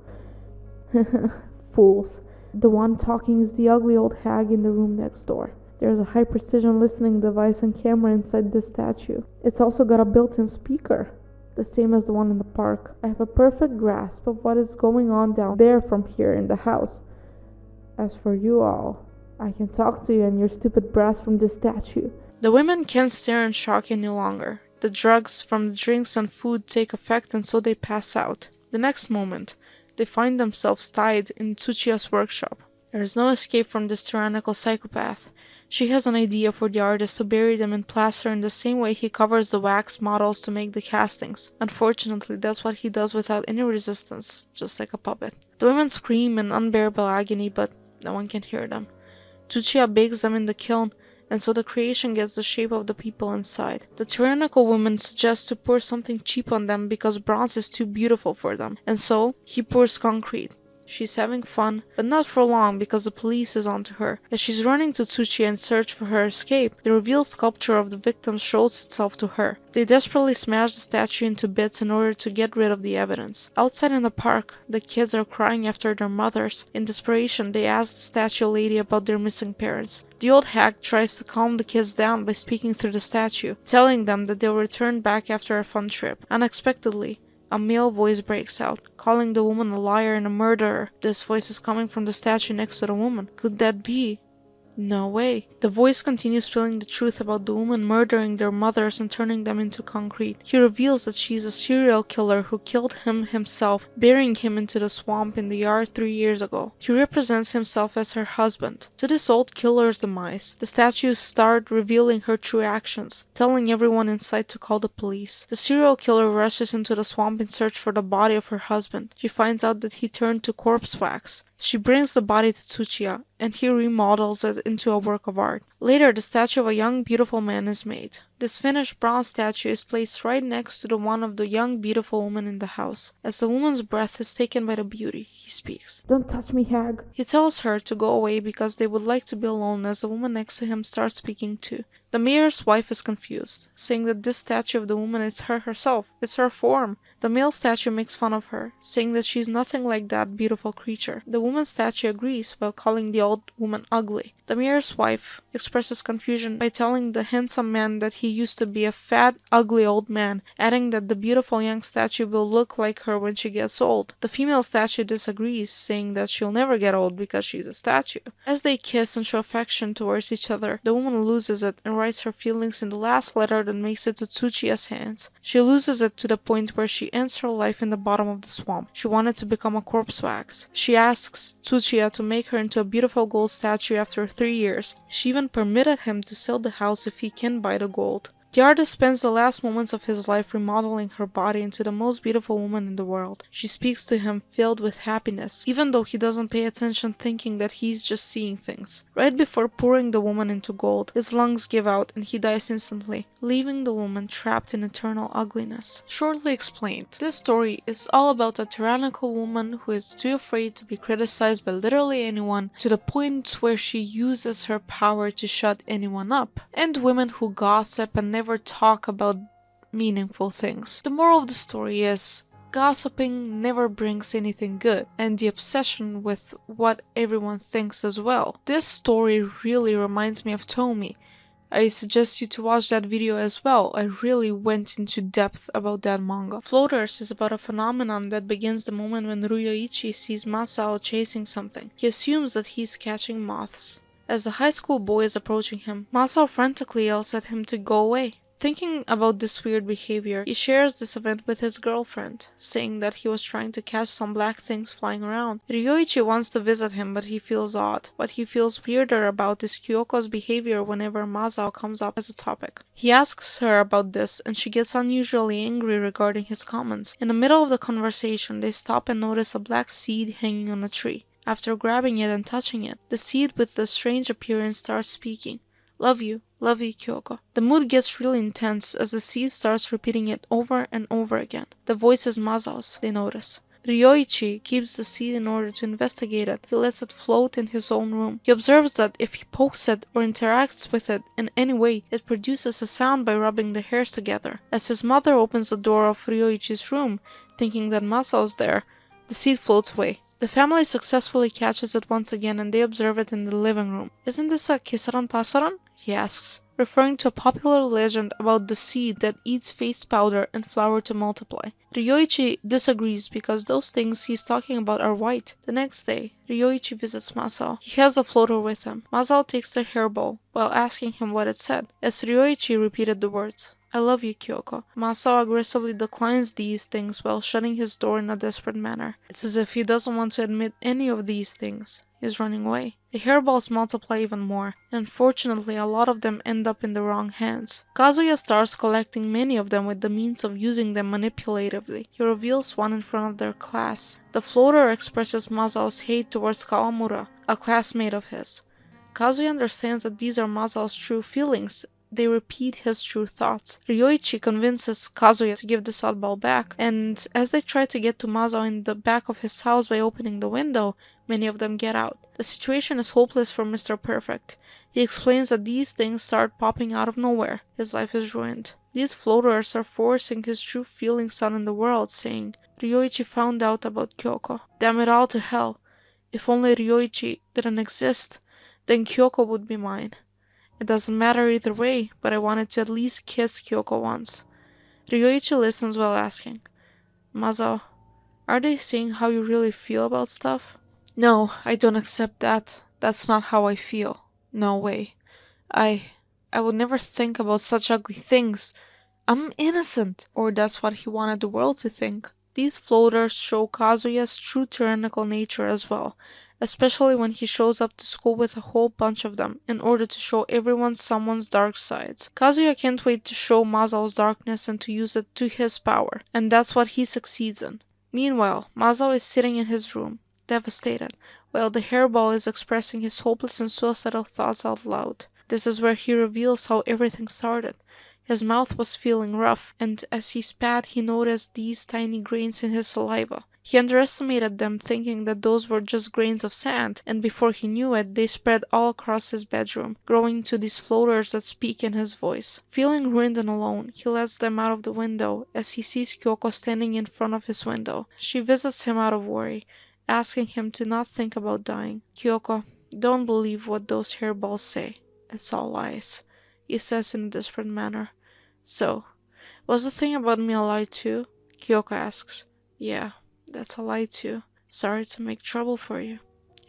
Fools. The one talking is the ugly old hag in the room next door. There's a high-precision listening device and camera inside this statue. It's also got a built-in speaker, the same as the one in the park. I have a perfect grasp of what is going on down there from here in the house. As for you all, I can talk to you and your stupid brass from this statue. The women can't stare in shock any longer. The drugs from the drinks and food take effect and so they pass out. The next moment, they find themselves tied in Tsuchiya's workshop. There is no escape from this tyrannical psychopath. She has an idea for the artist to bury them in plaster in the same way he covers the wax models to make the castings. Unfortunately, that's what he does without any resistance, just like a puppet. The women scream in unbearable agony, but no one can hear them. Tsuchiya bakes them in the kiln, and so the creation gets the shape of the people inside. The tyrannical woman suggests to pour something cheap on them because bronze is too beautiful for them, and so he pours concrete. She's having fun, but not for long because the police is onto her. As she's running to Tsuchiya in search for her escape, the revealed sculpture of the victim shows itself to her. They desperately smash the statue into bits in order to get rid of the evidence. Outside in the park, the kids are crying after their mothers. In desperation, they ask the statue lady about their missing parents. The old hag tries to calm the kids down by speaking through the statue, telling them that they'll return back after a fun trip. Unexpectedly, a male voice breaks out, calling the woman a liar and a murderer. This voice is coming from the statue next to the woman. Could that be? No way. The voice continues spilling the truth about the woman murdering their mothers and turning them into concrete. He reveals that she's a serial killer who killed him himself, burying him into the swamp in the yard 3 years ago. He represents himself as her husband. To this old killer's demise, the statues start revealing her true actions, telling everyone inside to call the police. The serial killer rushes into the swamp in search for the body of her husband. She finds out that he turned to corpse wax. She brings the body to Tsuchiya, and he remodels it into a work of art. Later, the statue of a young, beautiful man is made. This finished bronze statue is placed right next to the one of the young, beautiful woman in the house. As the woman's breath is taken by the beauty, he speaks. Don't touch me, hag. He tells her to go away because they would like to be alone as the woman next to him starts speaking too. The mayor's wife is confused, saying that this statue of the woman is her herself. It's her form. The male statue makes fun of her, saying that she's nothing like that beautiful creature. The woman's statue agrees while calling the old woman ugly. The mayor's wife expresses confusion by telling the handsome man that he used to be a fat, ugly old man, adding that the beautiful young statue will look like her when she gets old. The female statue disagrees, saying that she'll never get old because she's a statue. As they kiss and show affection towards each other, the woman loses it and writes her feelings in the last letter that makes it to Tsuchiya's hands. She loses it to the point where she ends her life in the bottom of the swamp. She wanted to become a corpse wax. She asks Tsuchiya to make her into a beautiful gold statue after 3 years. She even permitted him to sell the house if he can buy the gold. The artist spends the last moments of his life remodeling her body into the most beautiful woman in the world. She speaks to him filled with happiness, even though he doesn't pay attention, thinking that he's just seeing things. Right before pouring the woman into gold, his lungs give out and he dies instantly, leaving the woman trapped in eternal ugliness. Shortly explained, this story is all about a tyrannical woman who is too afraid to be criticized by literally anyone, to the point where she uses her power to shut anyone up, and women who gossip and never talk about meaningful things. The moral of the story is, gossiping never brings anything good, and the obsession with what everyone thinks as well. This story really reminds me of Tomie. I suggest you to watch that video as well. I really went into depth about that manga. Floaters is about a phenomenon that begins the moment when Ryoichi sees Masao chasing something. He assumes that he's catching moths. As the high school boy is approaching him, Masao frantically yells at him to go away. Thinking about this weird behavior, he shares this event with his girlfriend, saying that he was trying to catch some black things flying around. Ryoichi wants to visit him, but he feels odd. What he feels weirder about is Kyoko's behavior whenever Masao comes up as a topic. He asks her about this, and she gets unusually angry regarding his comments. In the middle of the conversation, they stop and notice a black seed hanging on a tree. After grabbing it and touching it, the seed with the strange appearance starts speaking. Love you, Kyoko. The mood gets really intense as the seed starts repeating it over and over again. The voice is Masao's, they notice. Ryoichi keeps the seed in order to investigate it. He lets it float in his own room. He observes that if he pokes it or interacts with it in any way, it produces a sound by rubbing the hairs together. As his mother opens the door of Ryoichi's room, thinking that Masao's there, the seed floats away. The family successfully catches it once again and they observe it in the living room. Isn't this a kisaran pasaran? He asks, referring to a popular legend about the seed that eats face powder and flour to multiply. Ryoichi disagrees because those things he's talking about are white. The next day, Ryoichi visits Masao. He has the floater with him. Masao takes the hairball while asking him what it said, as Ryoichi repeated the words. I love you, Kyoko. Masao aggressively declines these things while shutting his door in a desperate manner. It's as if he doesn't want to admit any of these things. He's running away. The hairballs multiply even more, and unfortunately a lot of them end up in the wrong hands. Kazuya starts collecting many of them with the means of using them manipulatively. He reveals one in front of their class. The floater expresses Masao's hate towards Kawamura, a classmate of his. Kazuya understands that these are Masao's true feelings. They repeat his true thoughts. Ryoichi convinces Kazuya to give the oddball back, and as they try to get to Masao in the back of his house by opening the window, many of them get out. The situation is hopeless for Mr. Perfect. He explains that these things start popping out of nowhere. His life is ruined. These floaters are forcing his true feelings out in the world, saying, Ryoichi found out about Kyoko. Damn it all to hell. If only Ryoichi didn't exist, then Kyoko would be mine. It doesn't matter either way, but I wanted to at least kiss Kyoko once. Ryoichi listens while asking, Masao, are they saying how you really feel about stuff? No, I don't accept that. That's not how I feel. No way. I would never think about such ugly things. I'm innocent. Or that's what he wanted the world to think. These floaters show Kazuya's true tyrannical nature as well, especially when he shows up to school with a whole bunch of them in order to show everyone someone's dark sides. Kazuya can't wait to show Masao's darkness and to use it to his power, and that's what he succeeds in. Meanwhile, Masao is sitting in his room, devastated, while the hairball is expressing his hopeless and suicidal thoughts out loud. This is where he reveals how everything started. His mouth was feeling rough, and as he spat he noticed these tiny grains in his saliva. He underestimated them, thinking that those were just grains of sand, and before he knew it, they spread all across his bedroom, growing into these floaters that speak in his voice. Feeling ruined and alone, he lets them out of the window as he sees Kyoko standing in front of his window. She visits him out of worry, asking him to not think about dying. Kyoko, don't believe what those hairballs say. It's all lies, he says in a desperate manner. So, was the thing about me a lie too? Kyoko asks. Yeah, that's a lie too. Sorry to make trouble for you,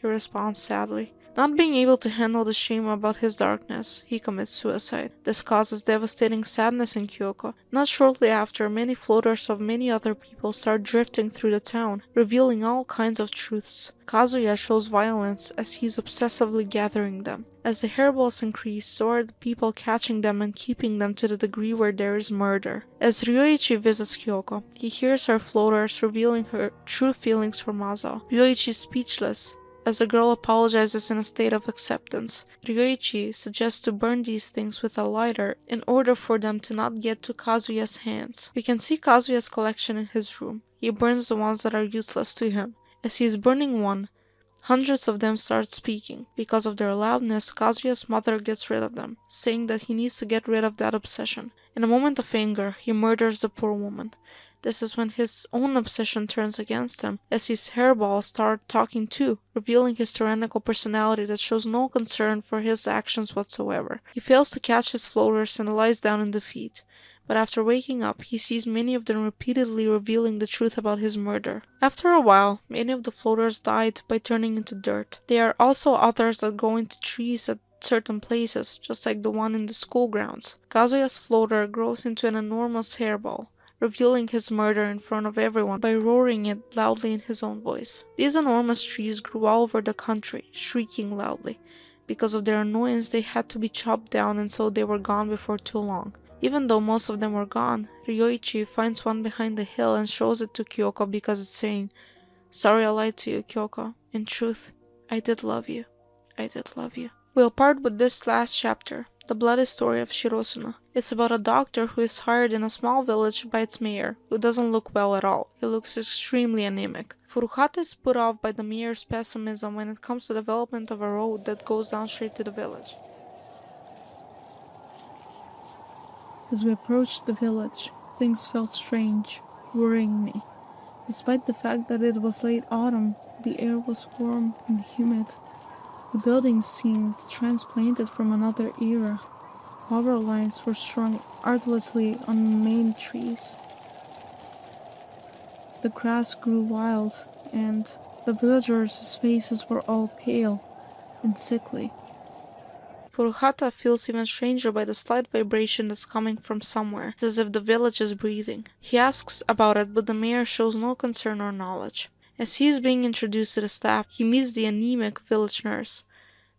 he responds sadly. Not being able to handle the shame about his darkness, he commits suicide. This causes devastating sadness in Kyoko. Not shortly after, many floaters of many other people start drifting through the town, revealing all kinds of truths. Kazuya shows violence as he's obsessively gathering them. As the hairballs increase, so are the people catching them and keeping them to the degree where there is murder. As Ryoichi visits Kyoko, he hears her floaters revealing her true feelings for Mazo. Ryoichi is speechless. As the girl apologizes in a state of acceptance, Ryoichi suggests to burn these things with a lighter in order for them to not get to Kazuya's hands. We can see Kazuya's collection in his room. He burns the ones that are useless to him. As he is burning one, hundreds of them start speaking. Because of their loudness, Kazuya's mother gets rid of them, saying that he needs to get rid of that obsession. In a moment of anger, he murders the poor woman. This is when his own obsession turns against him, as his hairballs start talking too, revealing his tyrannical personality that shows no concern for his actions whatsoever. He fails to catch his floaters and lies down in defeat. But after waking up, he sees many of them repeatedly revealing the truth about his murder. After a while, many of the floaters died by turning into dirt. There are also others that grow into trees at certain places, just like the one in the school grounds. Kazuya's floater grows into an enormous hairball, revealing his murder in front of everyone by roaring it loudly in his own voice. These enormous trees grew all over the country, shrieking loudly. Because of their annoyance, they had to be chopped down, and so they were gone before too long. Even though most of them were gone, Ryoichi finds one behind the hill and shows it to Kyoko because it's saying, "Sorry I lied to you, Kyoko. In truth, I did love you. I did love you." We'll part with this last chapter, the bloody story of Shirosuna. It's about a doctor who is hired in a small village by its mayor, who doesn't look well at all. He looks extremely anemic. Furuhata is put off by the mayor's pessimism when it comes to the development of a road that goes down straight to the village. As we approached the village, things felt strange, worrying me. Despite the fact that it was late autumn, the air was warm and humid. The buildings seemed transplanted from another era. Power lines were strung artlessly on main trees. The grass grew wild, and the villagers' faces were all pale and sickly. Furuhata feels even stranger by the slight vibration that's coming from somewhere. It's as if the village is breathing. He asks about it, but the mayor shows no concern or knowledge. As he is being introduced to the staff, he meets the anemic village nurse.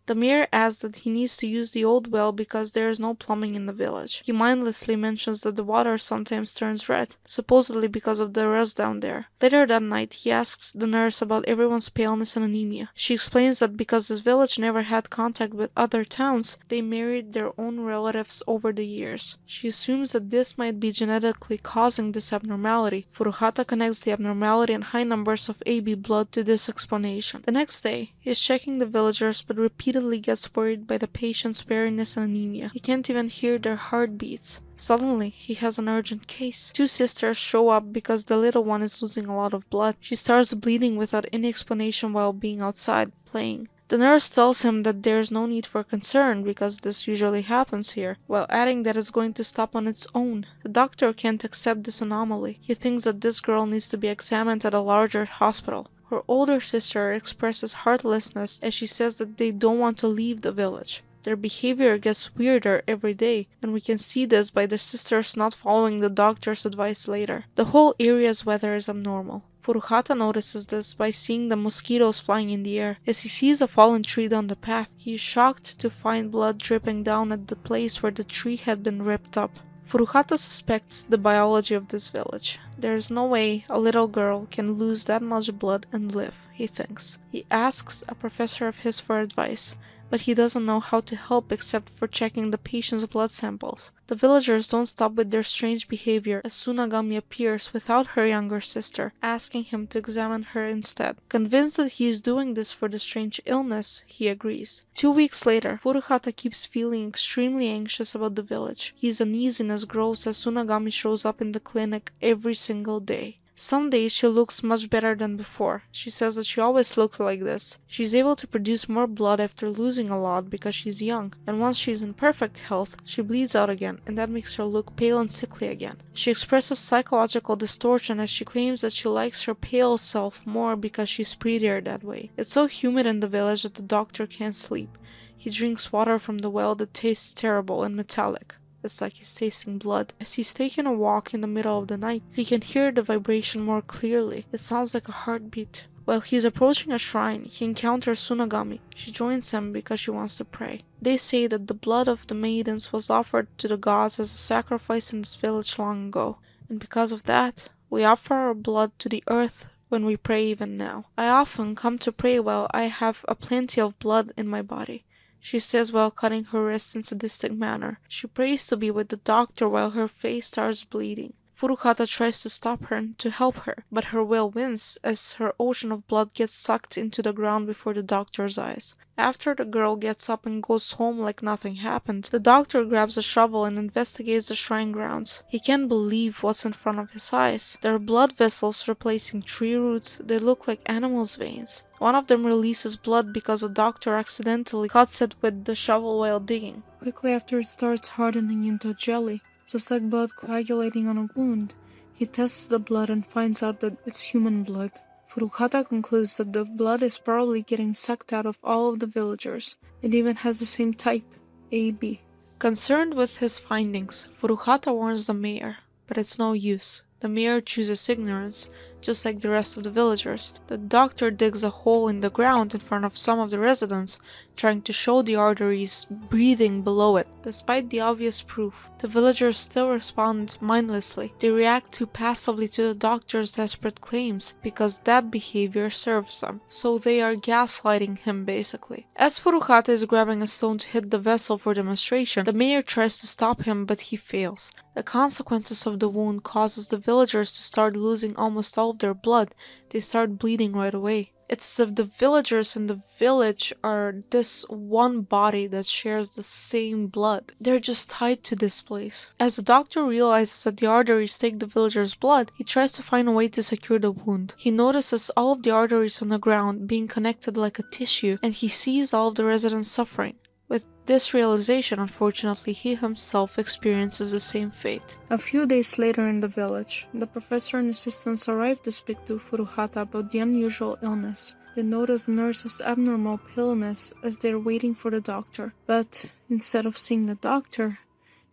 The mayor adds that he needs to use the old well because there is no plumbing in the village. He mindlessly mentions that the water sometimes turns red, supposedly because of the rust down there. Later that night, he asks the nurse about everyone's paleness and anemia. She explains that because this village never had contact with other towns, they married their own relatives over the years. She assumes that this might be genetically causing this abnormality. Furuhata connects the abnormality and high numbers of AB blood to this explanation. The next day, he is checking the villagers but repeatedly gets worried by the patient's weariness and anemia. He can't even hear their heartbeats. Suddenly, he has an urgent case. Two sisters show up because the little one is losing a lot of blood. She starts bleeding without any explanation while being outside, playing. The nurse tells him that there is no need for concern because this usually happens here, while adding that it's going to stop on its own. The doctor can't accept this anomaly. He thinks that this girl needs to be examined at a larger hospital. Her older sister expresses heartlessness as she says that they don't want to leave the village. Their behavior gets weirder every day, and we can see this by the sisters not following the doctor's advice later. The whole area's weather is abnormal. Furuhata notices this by seeing the mosquitoes flying in the air. As he sees a fallen tree down the path, he is shocked to find blood dripping down at the place where the tree had been ripped up. Furuhata suspects the biology of this village. There is no way a little girl can lose that much blood and live, he thinks. He asks a professor of his for advice, but he doesn't know how to help except for checking the patient's blood samples. The villagers don't stop with their strange behavior as Tsunagami appears without her younger sister, asking him to examine her instead. Convinced that he is doing this for the strange illness, he agrees. 2 weeks later, Furuhata keeps feeling extremely anxious about the village. His uneasiness grows as Tsunagami shows up in the clinic every single day. Some days she looks much better than before. She says that she always looked like this. She's able to produce more blood after losing a lot because she's young, and once she's in perfect health, she bleeds out again, and that makes her look pale and sickly again. She expresses psychological distortion as she claims that she likes her pale self more because she's prettier that way. It's so humid in the village that the doctor can't sleep. He drinks water from the well that tastes terrible and metallic. It's like he's tasting blood. As he's taking a walk in the middle of the night, he can hear the vibration more clearly. It sounds like a heartbeat. While he's approaching a shrine, he encounters Tsunagami. She joins him because she wants to pray. They say that the blood of the maidens was offered to the gods as a sacrifice in this village long ago, and because of that, we offer our blood to the earth when we pray even now. I often come to pray while I have a plenty of blood in my body, she says while cutting her wrist in sadistic manner. She prays to be with the doctor while her face starts bleeding. Furuhata tries to stop her and to help her, but her will wins as her ocean of blood gets sucked into the ground before the doctor's eyes. After the girl gets up and goes home like nothing happened, the doctor grabs a shovel and investigates the shrine grounds. He can't believe what's in front of his eyes. There are blood vessels replacing tree roots. They look like animals' veins. One of them releases blood because the doctor accidentally cuts it with the shovel while digging. Quickly after, it starts hardening into a jelly, just like blood coagulating on a wound. He tests the blood and finds out that it's human blood. Furuhata concludes that the blood is probably getting sucked out of all of the villagers. It even has the same type, AB. Concerned with his findings, Furuhata warns the mayor, but it's no use. The mayor chooses ignorance, just like the rest of the villagers. The doctor digs a hole in the ground in front of some of the residents, trying to show the arteries breathing below it. Despite the obvious proof, the villagers still respond mindlessly. They react too passively to the doctor's desperate claims, because that behavior serves them. So they are gaslighting him basically. As Furuhata is grabbing a stone to hit the vessel for demonstration, the mayor tries to stop him, but he fails. The consequences of the wound causes the villagers to start losing almost all of their blood. They start bleeding right away. It's as if the villagers in the village are this one body that shares the same blood. They're just tied to this place. As the doctor realizes that the arteries take the villagers' blood, he tries to find a way to secure the wound. He notices all of the arteries on the ground being connected like a tissue, and he sees all of the residents suffering. With this realization, unfortunately, he himself experiences the same fate. A few days later in the village, the professor and assistants arrive to speak to Furuhata about the unusual illness. They notice the nurse's abnormal paleness as they're waiting for the doctor. But instead of seeing the doctor,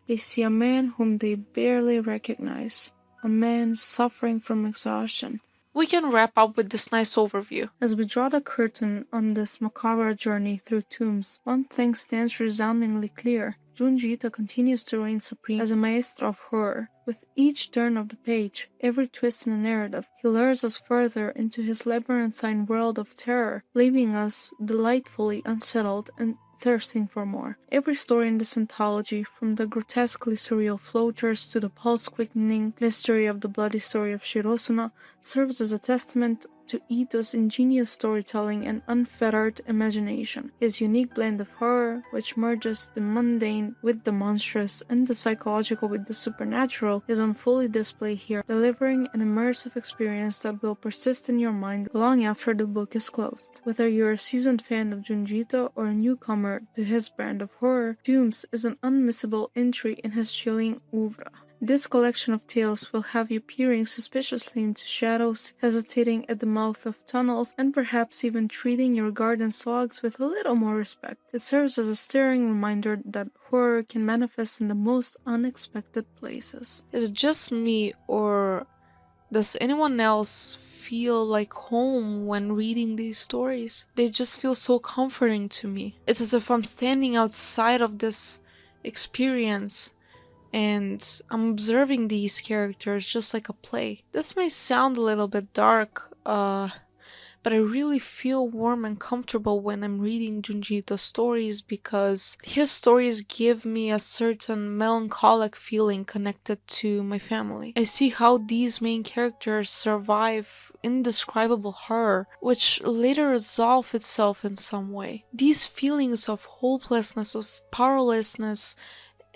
they see a man whom they barely recognize. A man suffering from exhaustion. We can wrap up with this nice overview. As we draw the curtain on this macabre journey through tombs, one thing stands resoundingly clear. Junji Ito continues to reign supreme as a maestro of horror. With each turn of the page, every twist in the narrative, he lures us further into his labyrinthine world of terror, leaving us delightfully unsettled and thirsting for more. Every story in this anthology, from the grotesquely surreal floaters to the pulse-quickening mystery of the bloody story of Shirosuna, serves as a testament to Ito's ingenious storytelling and unfettered imagination. His unique blend of horror, which merges the mundane with the monstrous and the psychological with the supernatural, is on full display here, delivering an immersive experience that will persist in your mind long after the book is closed. Whether you're a seasoned fan of Junji Ito or a newcomer to his brand of horror, Tombs is an unmissable entry in his chilling oeuvre. This collection of tales will have you peering suspiciously into shadows, hesitating at the mouth of tunnels, and perhaps even treating your garden slugs with a little more respect. It serves as a stirring reminder that horror can manifest in the most unexpected places. Is it just me, or does anyone else feel like home when reading these stories? They just feel so comforting to me. It's as if I'm standing outside of this experience and I'm observing these characters just like a play. This may sound a little bit dark, but I really feel warm and comfortable when I'm reading Junji Ito's stories because his stories give me a certain melancholic feeling connected to my family. I see how these main characters survive indescribable horror, which later resolve itself in some way. These feelings of hopelessness, of powerlessness,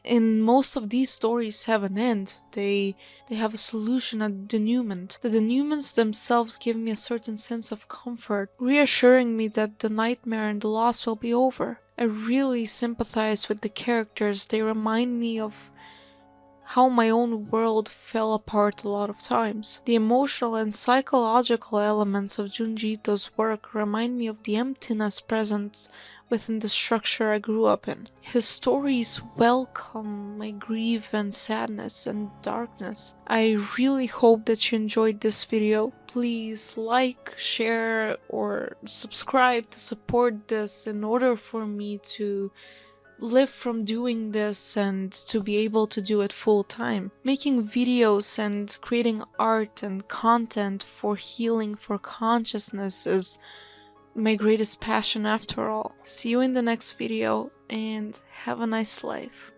in most of these stories have an end. They have a solution, a denouement. The denouements themselves give me a certain sense of comfort, reassuring me that the nightmare and the loss will be over. I really sympathize with the characters. They remind me of how my own world fell apart a lot of times. The emotional and psychological elements of Junji Ito's work remind me of the emptiness present within the structure I grew up in. His stories welcome my grief and sadness and darkness. I really hope that you enjoyed this video. Please like, share, or subscribe to support this in order for me to live from doing this and to be able to do it full time. Making videos and creating art and content for healing for consciousness is my greatest passion after all. See you in the next video and have a nice life.